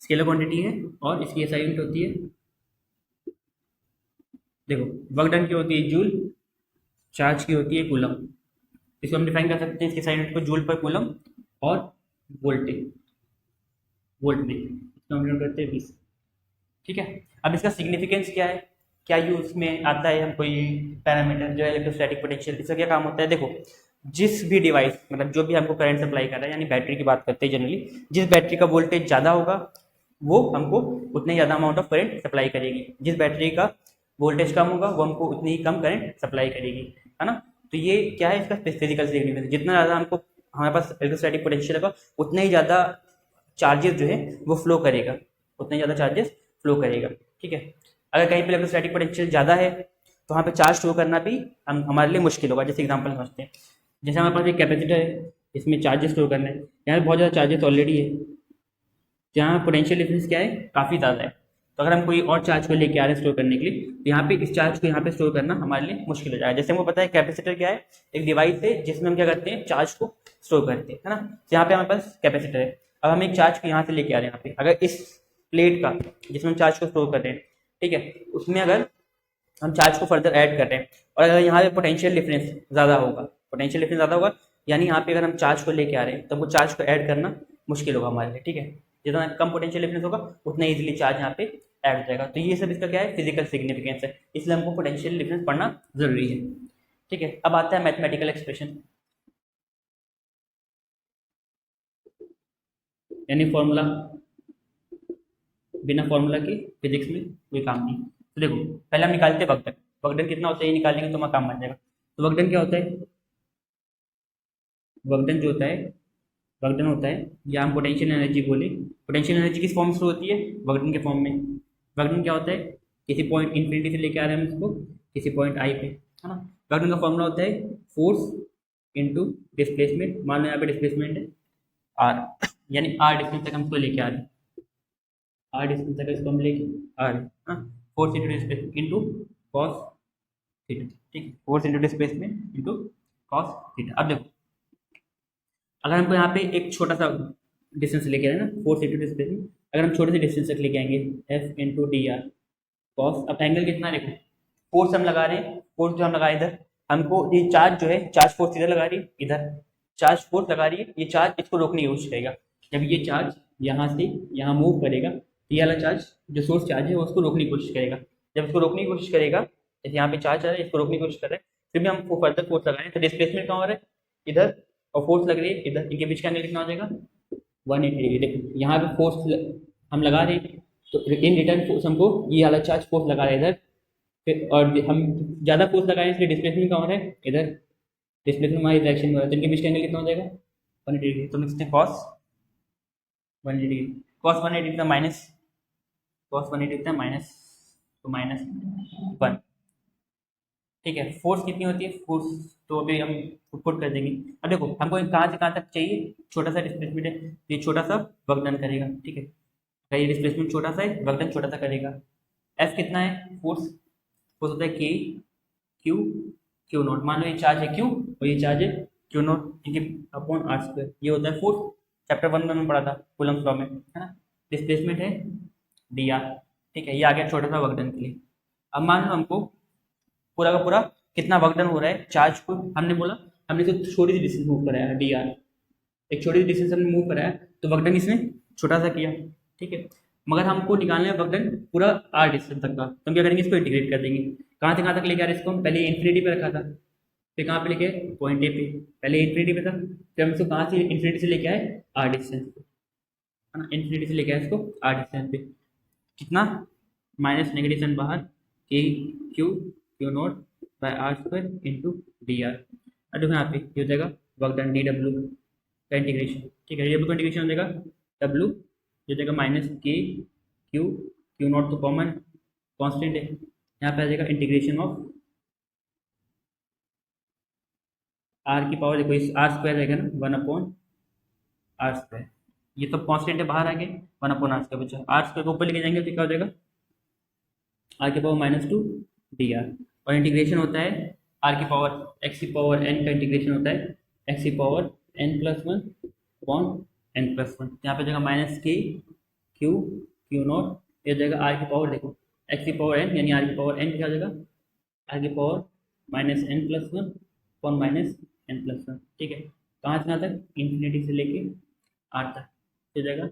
स्केलर क्वांटिटी है और इसकी SI यूनिट होती है, देखो वर्क डन की होती है जूल, चार्ज की होती है कूलम। इसको हम डिफाइन कर सकते हैं इसकी SI यूनिट को जूल पर कूलम और वोल्टेज वोल्ट में, इसको हम डिनोट करते हैं 20। ठीक है, अब इसका सिग्निफिकेंस क्या है, क्या यूज में आता है? हम कोई पैरामीटर जो है इलेक्ट्रोस्टैटिक पोटेंशियल, इसका क्या काम होता है? देखो, जिस भी डिवाइस मतलब जो भी हमको करंट सप्लाई कर रहा है, यानी बैटरी की बात करते हैं जनरली, जिस बैटरी का वोल्टेज ज़्यादा होगा वो हमको उतने ज़्यादा अमाउंट ऑफ करंट सप्लाई करेगी, जिस बैटरी का वोल्टेज कम होगा वो हमको उतनी ही कम करंट सप्लाई करेगी, है ना। तो ये क्या है इसका फिजिकल सिग्निफिकेंस, जितना ज़्यादा हमको हमारे पास इलेक्ट्रोस्टैटिक पोटेंशियल होगा उतना ही ज़्यादा चार्जेस जो है वो फ्लो करेगा, उतने ज़्यादा चार्जेस फ्लो करेगा। ठीक है, अगर कहीं पे इलेक्ट्रोस्टैटिक पोटेंशियल ज़्यादा है तो वहाँ पे चार्ज फ्लो करना भी हमारे लिए मुश्किल होगा। जैसे एग्जांपल समझते हैं, जैसे हमारे पास एक कैपेसिटर है, इसमें चार्जेस स्टोर करना है, यहाँ पे बहुत ज़्यादा चार्जेस ऑलरेडी है, जहाँ पोटेंशियल डिफरेंस क्या है, काफ़ी ज़्यादा है। तो अगर हम कोई और चार्ज को लेके आ रहे हैं स्टोर करने के लिए, तो यहाँ पे इस चार्ज को यहाँ पे स्टोर करना हमारे लिए मुश्किल हो जाएगा। जैसे हमको पता है कैपेसिटर क्या है, एक डिवाइस है जिसमें हम क्या करते हैं, चार्ज को स्टोर करते हैं, है ना। तो यहाँ पे हमारे पास कैपेसिटर है, अब हम एक चार्ज को यहाँ से लेके आ रहे हैं यहाँ पे, अगर इस प्लेट का जिसमें हम चार्ज को स्टोर कर रहे हैं, ठीक है, उसमें अगर हम चार्ज को फर्दर ऐड कर रहे हैं और अगर यहाँ पे पोटेंशियल डिफरेंस ज़्यादा होगा, पोटेंशियल डिफरेंस ज़्यादा होगा, यानी यहाँ पे अगर हम चार्ज को लेके आ रहे हैं तो वो चार्ज को ऐड करना मुश्किल होगा हमारे लिए। ठीक है, जितना कम पोटेंशियल डिफरेंस होगा उतना ईजिली चार्ज यहाँ पे ऐड हो जाएगा। तो ये सब इसका क्या है, फिजिकल सिग्निफिकेंस है, इसलिए हमको पोटेंशियल डिफरेंस पढ़ना जरूरी है। ठीक है, अब आता है मैथमेटिकल एक्सप्रेशन, यानी फॉर्मूला। बिना फॉर्मूला के फिजिक्स में कोई काम नहीं। तो देखो, पहले हम निकालते हैं वक्र, वक्र कितना होता है ये निकालेंगे तो हमारा काम बन जाएगा। तो वक्र क्या होता है, वक्र जो होता है, वक्र होता है, या हम पोटेंशियल एनर्जी बोले, पोटेंशियल एनर्जी किस फॉर्म से होती है, वक्र के फॉर्म में। वक्र क्या होता है, किसी पॉइंट इन्फिनिटी से लेके आ रहे हैं हम इसको किसी पॉइंट आई पे, है ना। वक्र का फॉर्मूला होता है फोर्स इनटू डिस्प्लेसमेंट। मान लो यहाँ पे डिस्प्लेसमेंट है आर, यानी आर डिस्टेंस तक हम इसको लेके आ रहे हैं, आर डिस्टेंस तक इसको हम लेके आ रहे हैं, force into displacement into cos theta. ठीक है, force into displacement into cos theta. अब देखो, अगर हमको यहाँ पे एक छोटा सा डिस्टेंस लेके आए ना, फोर्स इंटू डिस्प्लेसमेंट, अगर हम छोटे से डिस्टेंस तक लेके आएंगे F into D are cos, अब एंगल कितना देखो, फोर्स हम लगा रहे हैं, फोर्स जो हम लगा रहे हैं इधर, हमको ये चार्ज जो है, चार्ज फोर्स इधर लगा रही है, इधर चार्ज फोर्स लगा रही है, ये चार्ज इसको रोकने की कोशिश करेगा। जब ये चार्ज यहाँ से यहाँ मूव करेगा, ये वाला चार्ज जो सोर्स चार्ज है वो उसको रोकने की कोशिश करेगा। जब इसको रोकने की कोशिश करेगा, जैसे यहाँ पे चार्ज आ रहा है, इसको रोकने की कोशिश कर रहे हैं, फिर भी हम फर्दर फोर्स लगा रहे हैं, तो डिस्प्लेसमेंट कहाँ हो रहा है, इधर, और फोर्स लग रही है इधर, इनके बीच का एंगल कितना हो जाएगा, 180 डिग्री। देखो यहाँ पे फोर्स हम लगा रहे हैं, तो इन रिटर्न फोर्स हमको ये वाला चार्ज फोर्स लगा रहा है इधर, फिर और हम ज़्यादा फोर्स लगाए इसलिए डिस्प्लेसमेंट कहाँ हो रहा है, इधर, डिस्प्लेसमेंट हमारी डायरेक्शन में हो रहा है, तो इनके बीच का एंगल कितना हो जाएगा, 180 डिग्री। तो लिखते हैं कॉस 180 डिग्री, कॉस 180 कितना माइनस, कॉस 180 कितना माइनस, तो -1। ठीक है, फोर्स कितनी होती है, फोर्स तो अभी हम पुट कर देंगे। अब देखो हमको कहाँ से कहाँ तक चाहिए, छोटा सा डिस्प्लेसमेंट है, ये छोटा सा वर्क डन करेगा। ठीक है, अगर ये डिस्प्लेसमेंट छोटा सा है, वर्क डन छोटा सा करेगा। एफ कितना है, फोर्स, फोर्स होता है के क्यू क्यू नॉट, मान लो ये चार्ज है क्यू और ये चार्ज है क्यू नॉट इनके अपॉन आर स्क्वायर, ये होता है फोर्स, चैप्टर 1 में पढ़ा था कूलम्स लॉ में, है ना। डिस्प्लेसमेंट है डी आर। ठीक है, ये आ गया छोटा सा वर्क डन के लिए। अब मान लो हमको पूरा का पूरा कितना वर्क डन हो रहा है, चार्ज को हमने बोला, हमने तो छोटी सी डिस्टेंस मूव कराया डी आर, एक छोटी सी डिस्टेंस हमने मूव कराया, तो वर्क डन इसने छोटा सा किया। ठीक है, मगर हमको निकालना है वर्क डन पूरा आर डिस्टेंस तक का, तो हम क्या करेंगे, इसको इंटीग्रेट कर देंगे। कहाँ से कहाँ तक लेके आ रहे हैं इसको, हम पहले इन्फिनिटी पे रखा था, फिर कहाँ पे लेके, पॉइंट ए पे, पहले इन्फिनिटी पे था, फिर हम इसको कहाँ से इन्फिनिटी से लेके आए, आर डिस्टेंस पे, है ना, इन्फिनिटी से लेके आए इसको आर डिस्टेंस पे, कितना, माइनस नेगेटिव साइन बाहर, K Q Q not by R square into D R. अब देखो यहाँ पे ये हो जाएगा वर्क डन डी डब्ल्यू का इंटीग्रेशन, ठीक है, डी डब्ल्यू का इंटीग्रेशन हो जाएगा डब्ल्यू जो जाएगा माइनस के क्यू, क्यू नॉट तो कॉमन कॉन्स्टेंट है, यहाँ पे आ जाएगा इंटीग्रेशन ऑफ आर की पावर, देखो इस आर स्क्वायर रहेगा ना, वन अपॉन आर स्क्वायर, ये तो कांस्टेंट है बाहर आ गए, वन अपॉन आर स्क्वायर बचा, आर स्क्वायर को ऊपर लेके जाएंगे तो क्या हो जाएगा आर की power minus two D R, और इंटीग्रेशन होता है आर की पावर एक्स की पावर एन का इंटीग्रेशन होता है एक्स की power N plus one upon N plus one, यहाँ पे जाएगा माइनस के क्यू क्यू नॉट, ये जाएगा आर की पावर, देखो एक्स की पावर एन यानी आर की पावर एन क्या हो जाएगा आर की power minus N plus one upon minus N plus one, ठीक है, कहाँ से कहाँ तक इन्फिनिटी से लेके आर तक हो जाएगा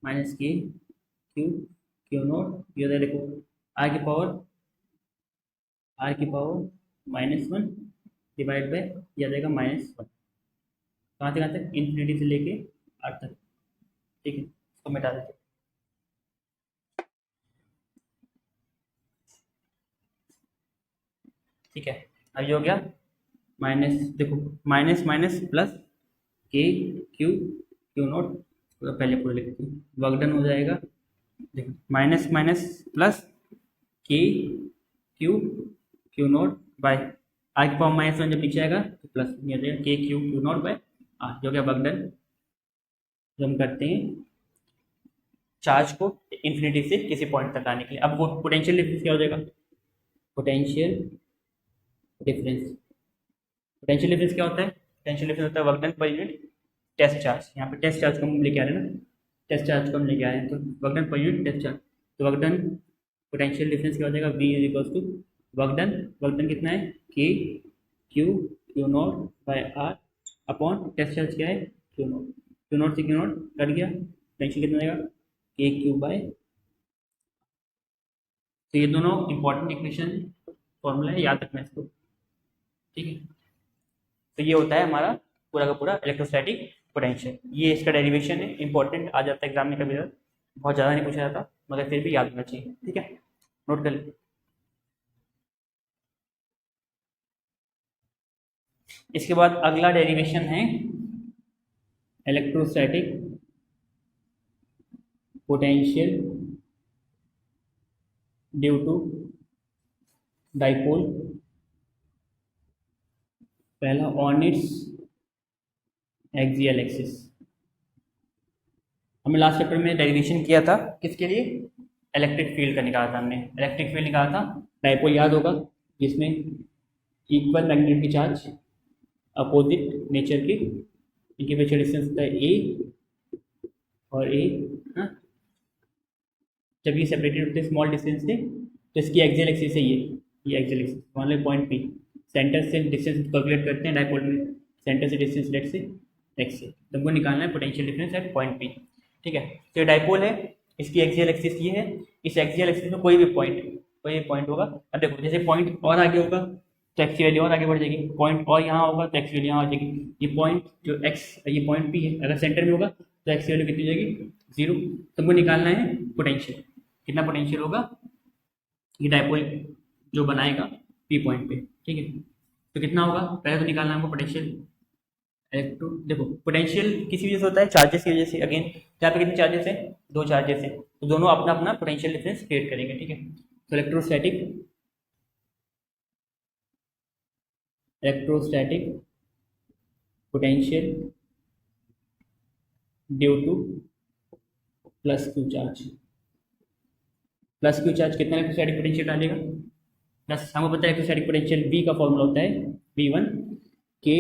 माइनस के क्यू क्यू नॉट, ये हो जाएगा देखो आर की power minus one divide by ये आ जाएगा माइनस वन, कहाँ से कहाँ तक इन्फिनिटी से लेके आर तक, ठीक है, इसको मिटा देते हैं। ठीक है, अब ये हो गया माइनस, देखो minus minus plus K Q Q not, पहले पूरे लिखते हैं, वर्क डन हो जाएगा, देखो minus minus plus K Q Q not by R की पावर माइनस वन, जब नीचे आएगा तो प्लस ये आ जाएगा के Q Q not by R, जो क्या वर्क डन जो हम करते हैं चार्ज को इन्फिनिटी से किसी पॉइंट तक आने के लिए। अब वो पोटेंशियल डिफरेंस क्या हो जाएगा, पोटेंशियल डिफरेंस, पोटेंशियल डिफरेंस क्या होता है, पोटेंशियल डिफरेंस होता है work done per unit test charge, यहाँ पे टेस्ट चार्ज को हम लेके आ रहे हैं ना, टेस्ट चार्ज को हम लेके आ रहे हैं, तो work done per unit test charge, तो वर्क डन पोटेंशियल डिफरेंस क्या हो जाएगा V is equals to work done कितना है के Q Q not by R upon test charge क्या है क्यू नॉट से क्यू नॉट कट गया, पोटेंशियल कितना आएगा के क्यू बाय, तो ये दोनों इंपॉर्टेंट इक्वेशन फॉर्मूला है, याद रखना इसको, ठीक है, तो ये होता है हमारा पूरा का पूरा इलेक्ट्रोस्टैटिक पोटेंशियल, ये इसका डेरिवेशन है, इंपॉर्टेंट आ जाता है एग्जाम में, कभी बहुत ज़्यादा नहीं पूछा जाता मगर फिर भी याद होना चाहिए, ठीक है, नोट कर लीजिए। इसके बाद अगला डेरिवेशन है electrostatic potential due to dipole, पहला ऑन इट्स एक्सियल एक्सिस, हमने लास्ट चैप्टर में डेरिवेशन किया था किसके लिए, इलेक्ट्रिक फील्ड का निकाला था हमने, इलेक्ट्रिक फील्ड निकाला था डाइपोल, याद होगा, जिसमें equal magnetic charge opposite nature के, इनके बीच डिस्टेंस होता है ए और ए, हाँ, जब ये सेपरेटेड होते हैं स्मॉल डिस्टेंस से, तो इसकी एक्सियल एक्सिस है ये एक्सियल एक्सिस मान लो पॉइंट पी, सेंटर से डिस्टेंस कैलकुलेट करते हैं डाइपोल में, सेंटर से डिस्टेंस लेट से एक्स से, तो हमको निकालना है potential difference at point P, ठीक है, तो ये डाइपोल है, इसकी एक्सियल एक्सिस ये है, इस एक्सियल एक्सिस में कोई भी पॉइंट होगा, अब देखो जैसे पॉइंट और आगे होगा तो एक्स की वैल्यू और आगे बढ़ जाएगी, पॉइंट और यहाँ होगा तो एक्स की वैल्यू यहाँ आ जाएगी, ये पॉइंट जो एक्स ये पॉइंट पी है अगर सेंटर में होगा तो एक्स की वैल्यू कितनी हो जाएगी जीरो, तो हमको निकालना है पोटेंशियल, कितना पोटेंशियल होगा ये डाइपोल जो बनाएगा पी पॉइंट पे, ठीक है, तो कितना होगा पहले तो निकालना है हमको पोटेंशियल, इलेक्ट्रो देखो पोटेंशियल किसी वजह से होता है चार्जेस की वजह से, अगेन यहाँ पे कितने चार्जेस है दो चार्जेस है, तो दोनों अपना अपना पोटेंशियल डिफरेंस क्रिएट करेंगे, ठीक है, तो electrostatic potential due to plus Q charge, कितना इलेक्ट्रोस्टैटिक पोटेंशियल डालेगा, प्लस हमको पता है इलेक्ट्रोस्टैटिक पोटेंशियल V का फॉर्मूला होता है V1 के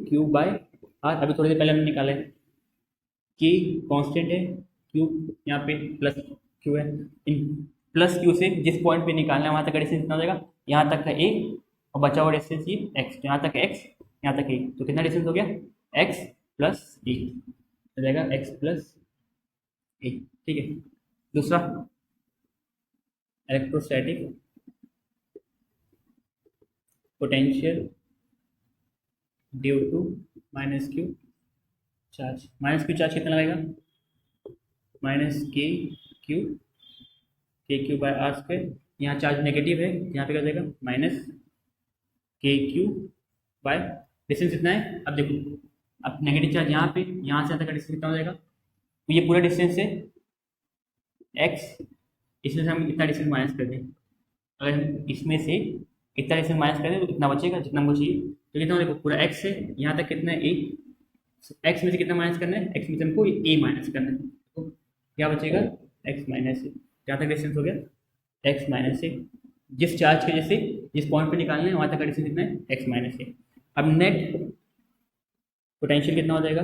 क्यू बाय आर, अभी थोड़ी देर पहले हमने निकाला है, के कांस्टेंट है, क्यू यहाँ पे प्लस क्यू है, इन प्लस क्यू से जिस पॉइंट पे निकालना है वहाँ तक का डिस्टेंस कितना हो जाएगा, यहाँ तक का ए और बचा हुआ डिस्टेंस ये एक्स, तो यहाँ तक एक्स यहाँ तक ए, तो कितना डिस्टेंस हो गया एक्स प्लस ए हो जाएगा, एक्स प्लस ए, ठीक है, दूसरा electrostatic potential due to minus Q charge, कितना लगेगा माइनस के क्यू बाय आर स्क्वायर, यहाँ चार्ज नेगेटिव है यहाँ पे क्या जाएगा माइनस के क्यू बाय डिस्टेंस कितना है, अब देखो, अब नेगेटिव चार्ज यहाँ पे, यहाँ से यहाँ तक का डिस्टेंस कितना हो जाएगा, तो ये पूरा डिस्टेंस है एक्स, इसमें से हम इतना डिस्टेंस माइनस कर दें, अगर हम इसमें से इतना डिस्टेंस माइनस करें तो कितना बचेगा, जितना हमको चाहिए, तो कितना देखो पूरा एक्स है, यहाँ तक कितना है ए, एक्स में से कितना माइनस करना है, एक्स में से हमको ए माइनस करना है, तो क्या बचेगा एक्स माइनस ए, जहाँ तक डिस्टेंस हो गया एक्स माइनस ए, जिस चार्ज के जैसे जिस पॉइंट पे निकालना है वहाँ तक का डिस्टेंस कितना है एक्स माइनस ए। अब नेट पोटेंशियल कितना हो जाएगा,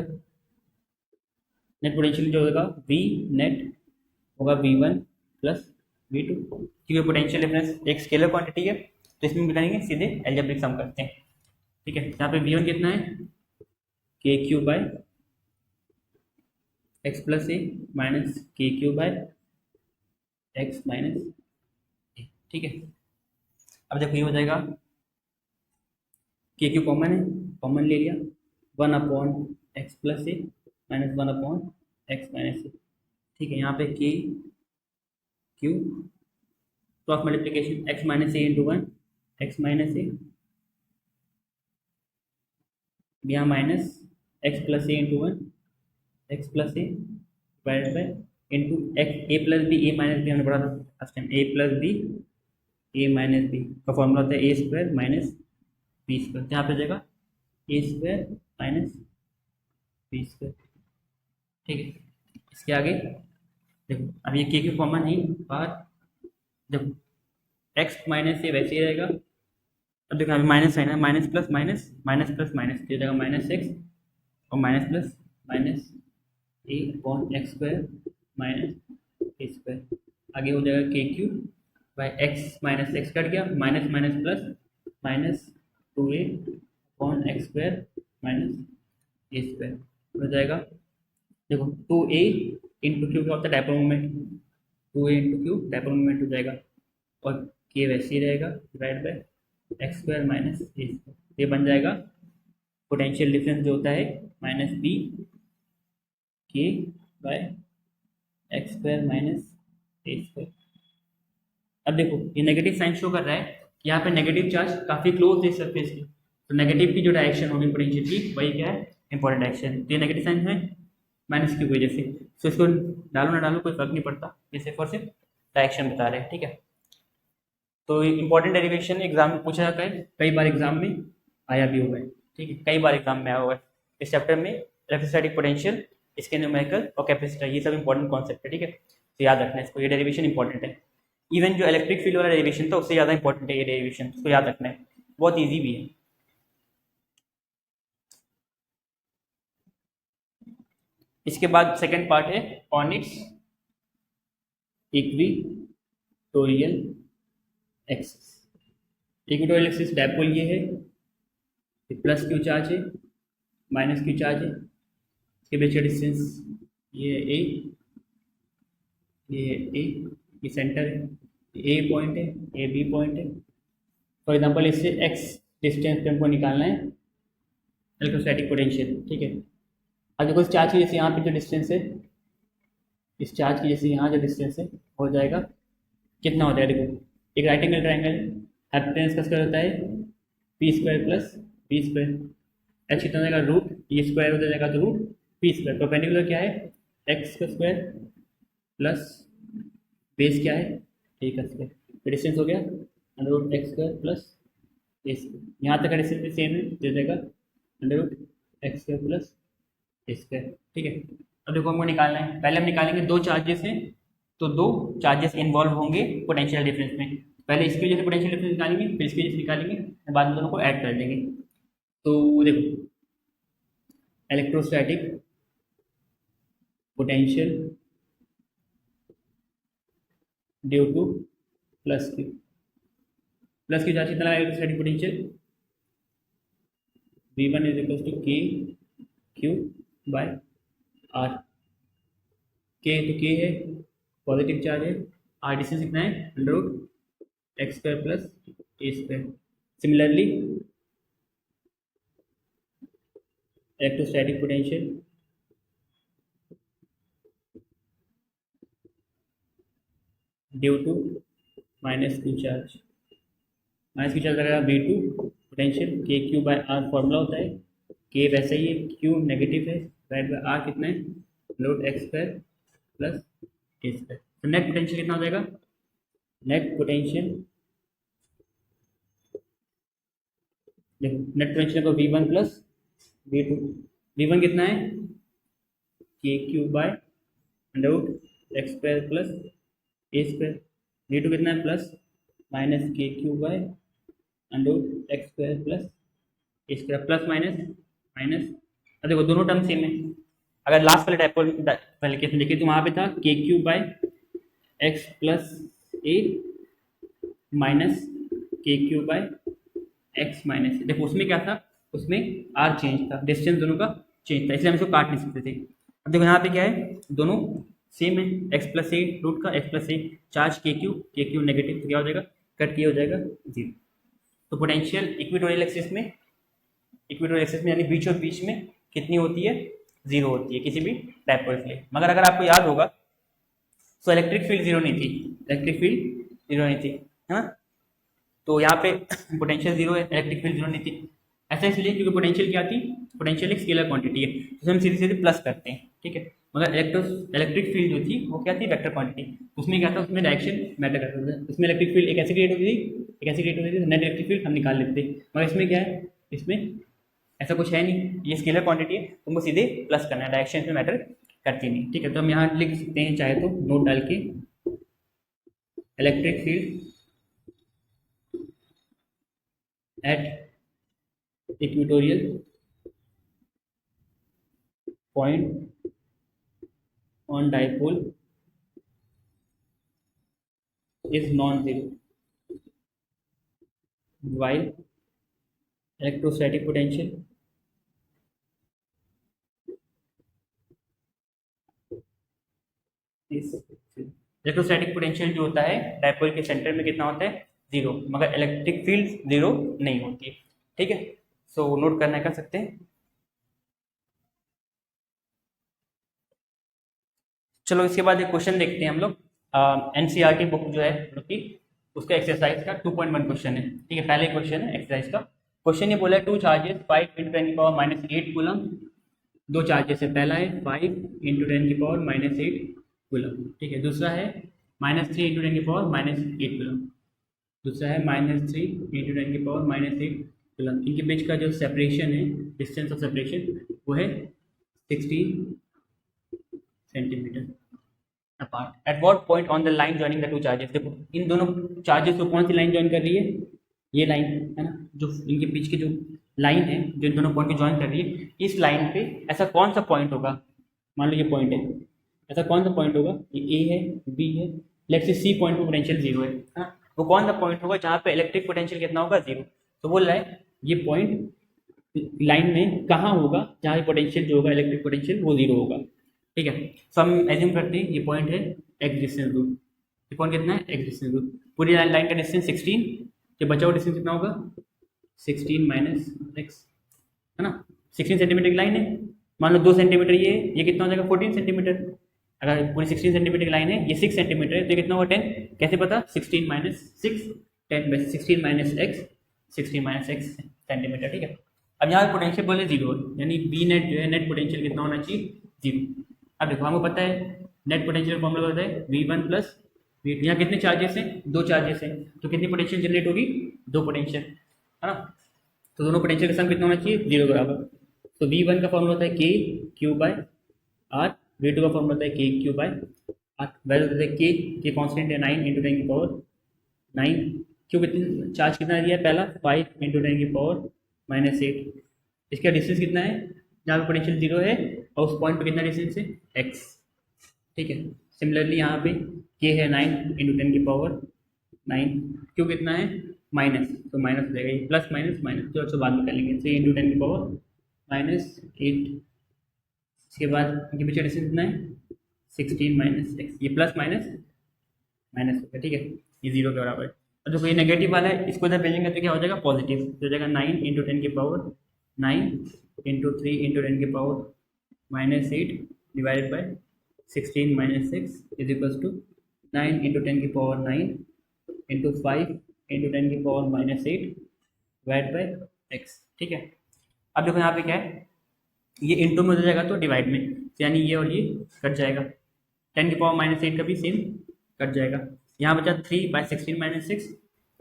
नेट पोटेंशियल जो होगा वी नेट होगा V1 प्लस V2, क्योंकि पोटेंशियल डिफरेंस एक स्केलर क्वांटिटी है, तो इसमें भी करेंगे सीधे एल्जेब्रिक सम करते हैं, ठीक है। यहाँ पे V1 कितना है के Q by x plus a minus के Q by x minus a, ठीक है। अब देखो ये हो जाएगा के क्यू कॉमन है, कॉमन ले लिया, 1 upon x plus a minus 1 upon x minus a, ठीक है। यहाँ पे k q cross multiplication x minus a into 1 x minus a, यहाँ minus x plus a into 1 x plus a divided by into x a plus b, a minus b हमने पढ़ा था last time, a plus b a minus b का formula होता है a square minus b square, यहाँ पे जाएगा ए square minus b square, ठीक है। इसके आगे देखो, अब ये के क्यू कॉमन है बाहर, जब एक्स माइनस ए वैसे ही रहेगा, अब देखो अभी माइनस साइन है, minus plus minus minus plus minus, ये जाएगा माइनस एक्स और minus plus minus a upon x square minus a square, आगे हो जाएगा के q by x minus x cut गया, minus minus plus minus 2a upon x square minus a square हो जाएगा, देखो 2a इंटू क्यू क्या होता है dipole moment, 2a into q dipole moment हो जाएगा, और के वैसे ही रहेगा divide by x square minus a square, ये बन जाएगा पोटेंशियल डिफरेंस जो होता है माइनस बी के bye x square minus a square. अब देखो ये नेगेटिव साइन शो कर रहा है, यहाँ पे नेगेटिव चार्ज काफ़ी क्लोज है सरफेस के, तो नेगेटिव की जो डायरेक्शन होगी पोटेंशियल की वही क्या है इंपॉर्टेंट डायरेक्शन, तो ये नेगेटिव साइन है माइनस की वजह से, तो इसको डालो ना डालो कोई फर्क नहीं पड़ता, ये सिर्फ और सिर्फ डायरेक्शन बता रहे हैं, ठीक है। तो इंपॉर्टेंट डेरिवेशन एग्जाम में पूछा जाता है, कई बार एग्जाम में आया भी हुआ है, ठीक है, कई बार एग्जाम में आया हुआ है। इस चैप्टर में इलेक्ट्रोस्टैटिक पोटेंशियल, इसके न्यूमेरिकल और कैपेसिटर, ये सब इंपॉर्टेंट कॉन्सेप्ट है, ठीक है, तो याद रखना है इसको, ये डेरिवेशन इंपॉर्टेंट है। इवन जो इलेक्ट्रिक फील्ड वाला डेरिवेशन था उससे ज़्यादा इंपॉर्टेंट है ये डेरिवेशन, उसको याद रखना है, बहुत ईजी भी है। इसके बाद सेकंड पार्ट है on it's equatorial axis. Equatorial axis dipole ये है, प्लस क्यू चार्ज है माइनस क्यू चार्ज है, इसके बीच का डिस्टेंस ये है ए, ये है ए, ये सेंटर है, ए पॉइंट है, ए बी पॉइंट है। फॉर एग्जांपल इससे एक्स डिस्टेंस पे हमको निकालना है इलेक्ट्रोस्टैटिक पोटेंशियल, ठीक है। अब देखो इस चार्ज की जैसे यहाँ पे जो डिस्टेंस है, इस चार्ज की जैसे यहाँ जो डिस्टेंस है हो जाएगा कितना हो जाएगा, देखो एक राइट एंगल ट्राइंगल हाइपोटेनस का स्क्वायर होता है P square plus B square, H कितना हो जाएगा रूट, ये स्क्वायर हो जाएगा तो रूट पी स्क्वायर, परपेंडिकुलर क्या है एक्स का स्क्वायर प्लस बेस क्या है ए का स्क्वायर, तो डिस्टेंस हो गया under root x square plus ए स्क्वायर, यहाँ तक का डिस्टेंस भी सेम है, दे देगा under root x square plus ए स्क्वायर, ठीक है। अब देखो हमको निकालना है, पहले हम निकालेंगे दो चार्जेस हैं, तो दो चार्जेस इन्वॉल्व होंगे पोटेंशियल डिफरेंस में, पहले इसकी वजह से पोटेंशियल डिफरेंस निकालेंगे, फिर इसकी वजह से निकालेंगे, बाद में दोनों को ऐड कर देंगे। तो देखो electrostatic potential due to plus Q charge कितना लगेगा electrostatic potential V1 is equal to K Q by R, K तो के है पॉजिटिव चार्ज है, आर डिस्टेंस कितना है under root x square plus A square. Similarly electrostatic potential due to minus Q charge लगेगा V2 potential के Q by are formula होता है, के वैसे ही है, क्यू नेगेटिव है, डिवाइड बाय आर कितना है, रूट एक्स स्क्वायर प्लस ए स्क्वायर। तो नेट पोटेंशियल कितना हो जाएगा, नेट पोटेंशियल देखो, नेट पोटेंशियल को V1 प्लस V2, V1 कितना है के Q by under root x square plus A square, V2 कितना है प्लस माइनस के Q by under root x square plus A square, plus minus minus. अब देखो दोनों टर्म सेम है। अगर लास्ट वाले टाइप पहले केस में देखिए तो वहाँ पे था के Q by x plus a minus के क्यू बाय एक्स माइनस ए। देखो उसमें क्या था, उसमें आर चेंज था, डिस्टेंस दोनों का चेंज था, इसलिए हम इसको काट नहीं सकते थे। अब देखो यहाँ पे क्या है, दोनों सेम है, एक्स प्लस ए रूट का एक्स प्लस ए, चार्ज के क्यू नेगेटिव, तो क्या हो जाएगा, कट किया हो जाएगा जीरो। तो पोटेंशियल इक्वेटोरियल एक्सिस में यानी बीच और बीच में कितनी होती है, जीरो होती है किसी भी डायपोल के लिए। मगर अगर आपको याद होगा तो इलेक्ट्रिक फील्ड जीरो नहीं थी, इलेक्ट्रिक फील्ड जीरो नहीं थी, है ना। तो यहाँ पे पोटेंशियल जीरो है, इलेक्ट्रिक फील्ड जीरो नहीं थी। ऐसा इसलिए क्योंकि पोटेंशियल क्या थी, पोटेंशियल एक स्केलर क्वांटिटी है, तो हम सीधे सीधे प्लस करते हैं, ठीक है। मगर इलेक्ट्रिक फील्ड जो थी वो क्या थी, वेक्टर क्वांटिटी। उसमें क्या था, उसमें डायरेक्शन मैटर करता था। उसमें इलेक्ट्रिक फील्ड एक ऐसी क्रिएट होती थी, एक ऐसी क्रिएट होती थी, नेट इलेक्ट्रिक फील्ड हम निकाल लेते थे। मगर इसमें क्या है, इसमें ऐसा कुछ है नहीं, ये स्केलर क्वांटिटी है, तुमको सीधे प्लस करना है, डायरेक्शन इसमें मैटर करती नहीं, ठीक है। तो हम यहाँ लिख सकते हैं चाहे तो नोट डाल के, electric field at equatorial point on dipole is non zero while electrostatic potential electrostatic potential जो होता है डायपोल के सेंटर में कितना होता है, जीरो, मगर इलेक्ट्रिक फील्ड जीरो नहीं होती है, ठीक है। सो नोट करना कर सकते हैं। चलो इसके बाद एक क्वेश्चन देखते हैं हम लोग, एनसीईआरटी बुक जो है हम लोग की, उसका एक्सरसाइज का 2.1 क्वेश्चन है, ठीक है। पहले क्वेश्चन है एक्सरसाइज का, क्वेश्चन ये बोला है 2 चार्जेस 5 × 10⁻⁸ कूलम, 2 चार्जेस है, पहला है 5 × 10⁻⁸ कूलम, ठीक है। दूसरा है -3 × 10⁻⁸ कूलम, दूसरा है -3 × 10⁻⁸ कूलम। इनके बीच का जो सेपरेशन है, डिस्टेंस ऑफ सेपरेशन, वो है 16 centimetre apart. At what point on the line joining the two charges, देखो इन दोनों चार्जेस को कौन सी लाइन जॉइन कर रही है, ये लाइन है ना, जो इनके बीच की जो लाइन है जो इन दोनों पॉइंट को जॉइन कर रही है, इस लाइन पे ऐसा कौन सा पॉइंट होगा, मान लो ये पॉइंट है, ऐसा कौन सा पॉइंट होगा, ये ए है, बी है, लेट्स से सी पॉइंट पर पोटेंशियल जीरो है ना, वो कौन सा पॉइंट होगा जहाँ पे इलेक्ट्रिक पोटेंशियल कितना होगा, जीरो। तो बोल रहा है ये पॉइंट लाइन में कहाँ होगा जहाँ पोटेंशियल जो होगा, इलेक्ट्रिक पोटेंशियल, वो जीरो होगा, ठीक है। सो हम एज्यूम करते हैं ये पॉइंट है एक्स डिस्टेंस दूर, ये पॉइंट कितना है, एक्स डिस्टेंस दूर, पूरी लाइन का डिस्टेंस 16, जो बचा हुआ डिस्टेंस कितना होगा, 16 - x, है ना। 16 सेंटीमीटर की लाइन है, मान लो 2 सेंटीमीटर ये कितना हो जाएगा, 14 सेंटीमीटर। अगर पूरी 16 सेंटीमीटर की लाइन है, ये 6 सेंटीमीटर है, तो कितना होगा, 10। कैसे पता, 16 - 6 10 × 16 - x, 16 - x सेंटीमीटर, ठीक है। अब यहाँ पोटेंशियल बोले जीरो, यानी बी नेट जो है, नेट पोटेंशियल कितना होना चाहिए, जीरो। अब देखो हमको पता है नेट पोटेंशियल फॉर्मूला होता है V1 + V2। यहाँ कितने चार्जेस हैं, 2 चार्जेस हैं, तो कितनी पोटेंशियल जनरेट होगी, 2 पोटेंशियल, है ना। तो दोनों पोटेंशियल का सम कितना होना चाहिए, जीरो बराबर। तो V1 का फॉर्मूला होता है Q/R, V2 का फॉर्मूला होता है KQ/R। वैल्यू होता है के कॉन्स्टेंट है 9 × 10⁻9, क्यों कितनी चार्ज कितना दिया है, पहला 5 × 10⁻⁸। इसका डिस्टेंस कितना है, जहाँ पे पोटेंशियल जीरो है, और उस पॉइंट पे कितना डिस्टेंस है, x, ठीक है। सिमिलरली यहाँ पे k है 9 × 10⁻9, क्यों कितना है, माइनस, तो माइनस हो जाएगा, ये प्लस माइनस माइनस, तो अच्छा बाद में कर लेंगे, 3 × 10⁻⁸। इसके बाद इनके पीछे डिस्टेंस कितना है, 16 - x, ये प्लस माइनस माइनस हो गया, ठीक है, ये जीरो के बराबर है। और जो कोई नेगेटिव वाला है, इसको इधर भेजेंगे तो क्या हो जाएगा, पॉजिटिव, तो हो जाएगा 9 × 10⁻9 × 3 × 10⁻8 divided by 16 - 6 is equals to 9 × 10⁻9 × 5 × 10⁻8 divide by X, ठीक है। अब देखो यहाँ पे क्या है, ये इंटू में हो जाएगा तो डिवाइड में, यानी ये और ये कट जाएगा, 10⁻⁻8 का भी सेम कट जाएगा। यहाँ बचा 3/16 - 6,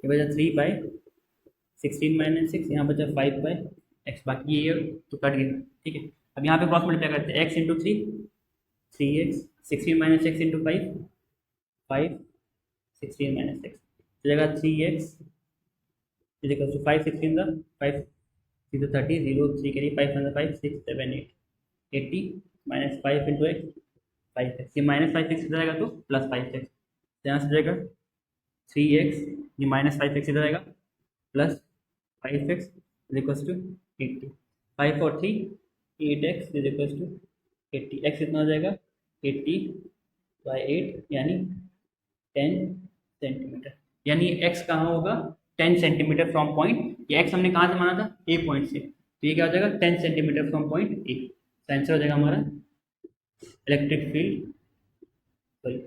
ये बचा 3/16 - 6, यहाँ बचा 5/x, बाकी ये तो कट गया, ठीक है। अब यहाँ पे क्रॉस मल्टीप्लाई करते हैं, x इंटू 3x, 16 - 6 इंटू 5 16 - 6, तो जाएगा 3x is equal to 5 16 the 5 30 0 3 के लिए 5 5 6 7 8 80 -5 इंटू एक्स 5x, ये -5x इधर आएगा तो +5x, यहाँ से जाएगा 3x, ये -5x इधर आएगा +5x इज इक्वल टू 80, 5 और 3 8x is equal to 80, x कितना हो जाएगा 80/8 यानी 10 सेंटीमीटर, यानी x कहाँ होगा 10 सेंटीमीटर फ्रॉम पॉइंट, ये x हमने कहाँ से माना था ए पॉइंट से, तो ये क्या हो जाएगा 10 centimetre from point A, answer हो जाएगा हमारा electric field sorry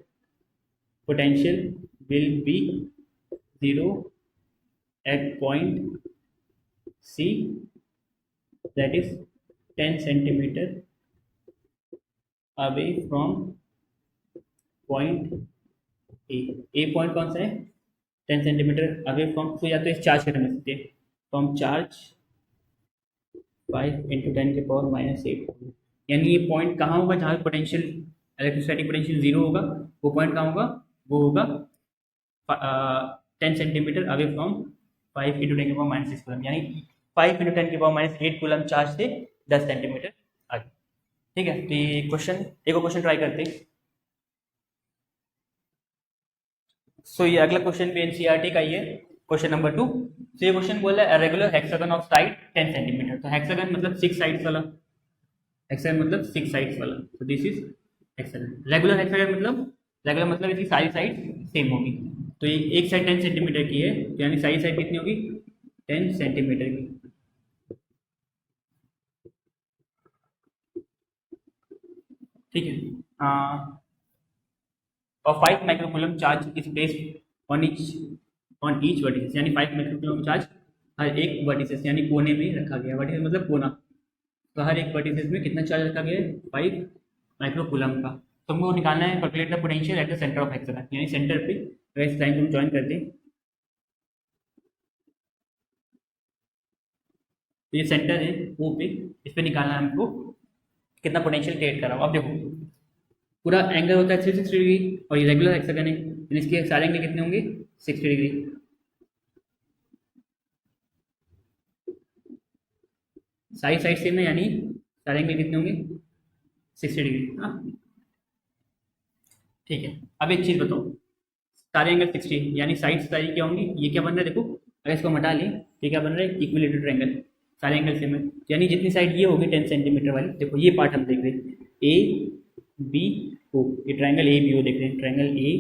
potential will be 0 at point C, that is 10 centimeter away from point A। A point कौन सा है 10 सेंटीमीटर अवे फ्रॉम, तो या तो इस चार्ज करने सकते हैं फ्रॉम चार्ज 5 × 10⁻⁻8, यानी ये पॉइंट कहाँ होगा जहाँ पोटेंशियल इलेक्ट्रोस्टैटिक पोटेंशियल 0 होगा, वो पॉइंट कहाँ होगा, वो होगा 10 सेंटीमीटर अवे फ्रॉम 5 × 10⁻⁻6 कूलम, यानी 5 × 10⁻⁸ कूलम चार्ज से 10 सेंटीमीटर आगे, ठीक है। तो ये क्वेश्चन, एक और क्वेश्चन ट्राई करते हैं। सो ये अगला क्वेश्चन भी एनसीईआरटी का ही है, क्वेश्चन नंबर 2। तो ये क्वेश्चन बोला है regular hexagon of side 10 centimetre, तो हेक्सागन मतलब 6 साइड्स वाला, हेक्सागन मतलब 6 साइड्स वाला, तो this is hexagon. Regular hexagon मतलब, रेगुलर मतलब इसकी सारी साइड सेम होगी, तो ये एक साइड 10 सेंटीमीटर की है, तो यानी सारी साइड कितनी होगी 10 सेंटीमीटर की, ठीक है। और 5 microcoulomb charge is placed on each vertices, यानी 5 माइक्रोकूलम चार्ज हर एक वर्टिसेस यानी कोने में रखा गया, वर्टिसेस मतलब कोना, तो हर एक वर्टिसेस में कितना चार्ज रखा गया है 5 माइक्रोकूलम का। तो हमको निकालना है calculate the potential at the centre of hexagon, यानी सेंटर पे, अगर इस लाइन को हम ज्वाइन करते हैं तो ये सेंटर है ओ पे, इस पे निकालना है हमको कितना पोटेंशियल क्रिएट करा हो। अब देखो पूरा एंगल होता है 360 डिग्री, और ये रेगुलर हेक्सागन है, इसके सारे एंगल कितने होंगे 60 डिग्री, सारी साइड सेम है, यानी सारे एंगल कितने होंगे 60 डिग्री, हाँ ठीक है। अब एक चीज़ बताओ, सारे एंगल 60 यानी साइड सारी क्या होंगी, ये क्या बन रहा है देखो, अगर इसको हटा लें तो क्या बन रहा है इक्विलेटरल ट्रायंगल, सारे एंगल सेम है, यानी जितनी साइड ये होगी 10 सेंटीमीटर वाली, देखो ये पार्ट हम देख रहे हैं ए बी ओ, ये ट्रायंगल ए बी ओ देख रहे हैं, ट्रायंगल ए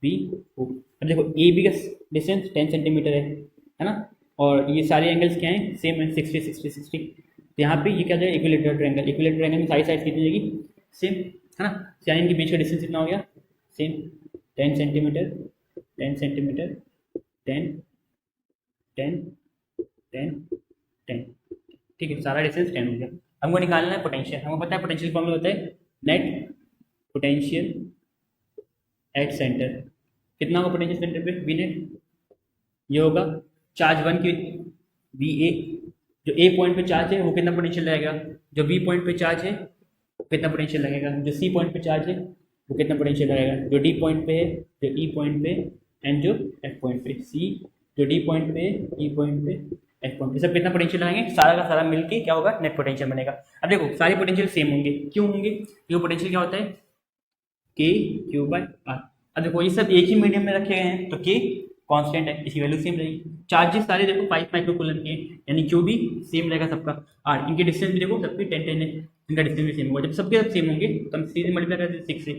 बी ओ। अब देखो ए बी का डिस्टेंस 10 सेंटीमीटर है ना, और ये सारे एंगल्स क्या हैं सेम है 60 60 60, तो यहाँ पे ये क्या जाएगा इक्विलेटरल ट्रायंगल, इक्विलेटरल ट्रायंगल में सारी साइड कितनी जाएगी सेम है ना, यानी इनके बीच का डिस्टेंस कितना हो गया सेम 10 सेंटीमीटर 10 सेंटीमीटर 10 10 10 10, ठीक है, सारा डिस्टेंस 10 हो गया। हमको निकालना है पोटेंशियल, हमको पता है पोटेंशियल फॉर्मूला होता है नेट पोटेंशियल एट सेंटर, कितना होगा पोटेंशियल सेंटर पे वी नेट, ये होगा चार्ज 1 की वी ए, जो ए पॉइंट पे चार्ज है वो कितना पोटेंशियल लगेगा, जो बी पॉइंट पे चार्ज है वो कितना पोटेंशियल लगेगा, जो सी पॉइंट पे चार्ज है वो कितना पोटेंशियल लगेगा, जो डी पॉइंट पे है, जो ई पॉइंट पे एंड जो एफ पॉइंट पे, सी जो डी पॉइंट पे ई पॉइंट पे एफ पॉइंट पे, सब कितना पोटेंशियल लगाएंगे, सारा का सारा मिलके क्या होगा नेट पोटेंशियल बनेगा। अब देखो सारे पोटेंशियल सेम होंगे, क्यों होंगे, ये पोटेंशियल क्या होता है के क्यू बाय आर। अब देखो ये सब एक ही मीडियम में रखे गए हैं तो के कांस्टेंट है, इसकी वैल्यू सेम रहेगी, चार्जेस सारे देखो 5 माइक्रोकूलम के यानी क्यू भी सेम रहेगा सबका, आर इनके डिस्टेंस भी देखो सबके 10 10 है, इनका डिस्टेंस भी सेम होगा, जब सबके सब सेम होंगे तो हम सीधे मल्टीप्लाई करते 6 से,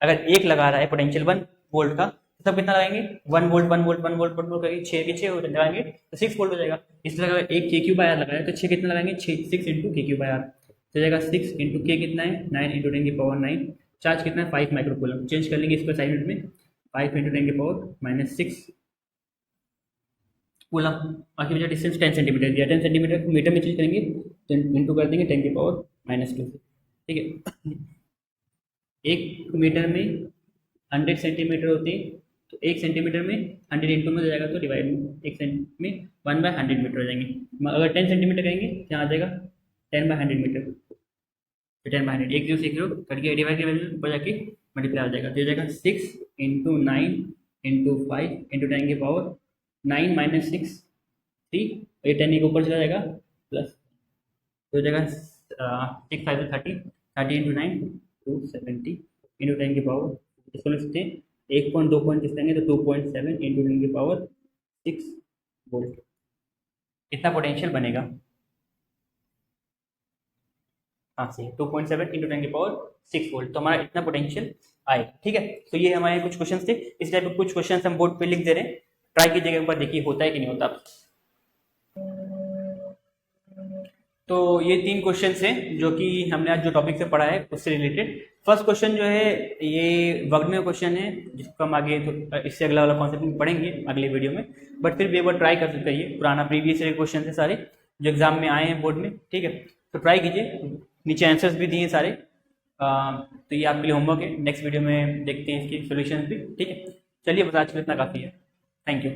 अगर एक लगा रहा है पोटेंशियल 1 वोल्ट का तो सब कितना लगाएंगे 1 वोल्ट 1 वोल्ट 1 वोल्ट 1 वोल्ट करके 6 के 6 हो लगाएंगे तो 6 वोल्ट हो जाएगा। इस तरह अगर एक के क्यू बाय आर लगाया तो 6 कितना लगाएंगे 6 इंटू के क्यू बाय आर, तो जाएगा 6 इंटू के कितना है 9 इंटू 10 की पावर 9, चार्ज कितना है 5 माइक्रोकूलम, चेंज कर लेंगे इसको साइड में 5 इंटू 10 की पावर -6 कूलम, बाकी बचा डिस्टेंस 10 सेंटीमीटर दिया, 10 सेंटीमीटर को मीटर में चेंज करेंगे तो इंटू कर देंगे 10⁻² से, ठीक है। एक मीटर में 100 सेंटीमीटर होते हैं, तो 1 सेंटीमीटर में 100 इंटू में हो जाएगा तो डिवाइड में 1 सेंट में 1/100 मीटर हो जाएंगे। अगर 10 सेंटीमीटर करेंगे क्या आ जाएगा 10/100 मीटर, तो 10/100 एक जीरो से एक जीरो कट गया, डिवाइड के वैल्यू ऊपर जाके मल्टीप्लाई हो जाएगा, तो हो जाएगा 6 × 9 × 5 × 10 की पावर 9 - 6 3, ये 10 के ऊपर चला जाएगा प्लस, तो हो जाएगा 6 5 30 30 × 9 270 × 10 की पावर, इसको लिख सकते हैं 1 पॉइंट 2 पॉइंट किस देंगे तो 2.7 × 10 की पावर 6 वोल्ट, इतना पोटेंशियल बनेगा। हाँ सही, 2.7 × 10 की पावर 6 वोल्ट, तो हमारा इतना पोटेंशियल आएगा, ठीक है। तो ये हमारे कुछ क्वेश्चन थे, इस टाइप के कुछ क्वेश्चन हम बोर्ड पे लिख दे रहे हैं, ट्राई कीजिएगा एक बार, देखिए होता है कि नहीं होता। तो ये 3 क्वेश्चन हैं जो कि हमने आज जो टॉपिक से पढ़ा है उससे रिलेटेड। फर्स्ट क्वेश्चन जो है ये वर्गमूल क्वेश्चन है, जिसको हम आगे तो इससे अगला वाला कॉन्सेप्ट पढ़ेंगे अगले वीडियो में, बट फिर भी एक बार ट्राई कर सकते हैं, पुराना प्रीवियस ईयर क्वेश्चन है सारे जो एग्जाम में आए हैं बोर्ड में, ठीक है। तो ट्राई कीजिए, नीचे आंसर्स भी दिए सारे, तो ये आपके लिए होमवर्क है, नेक्स्ट वीडियो में देखते हैं इसकी सोल्यूशन भी, ठीक है। चलिए बस आज के लिए इतना काफ़ी है, थैंक यू।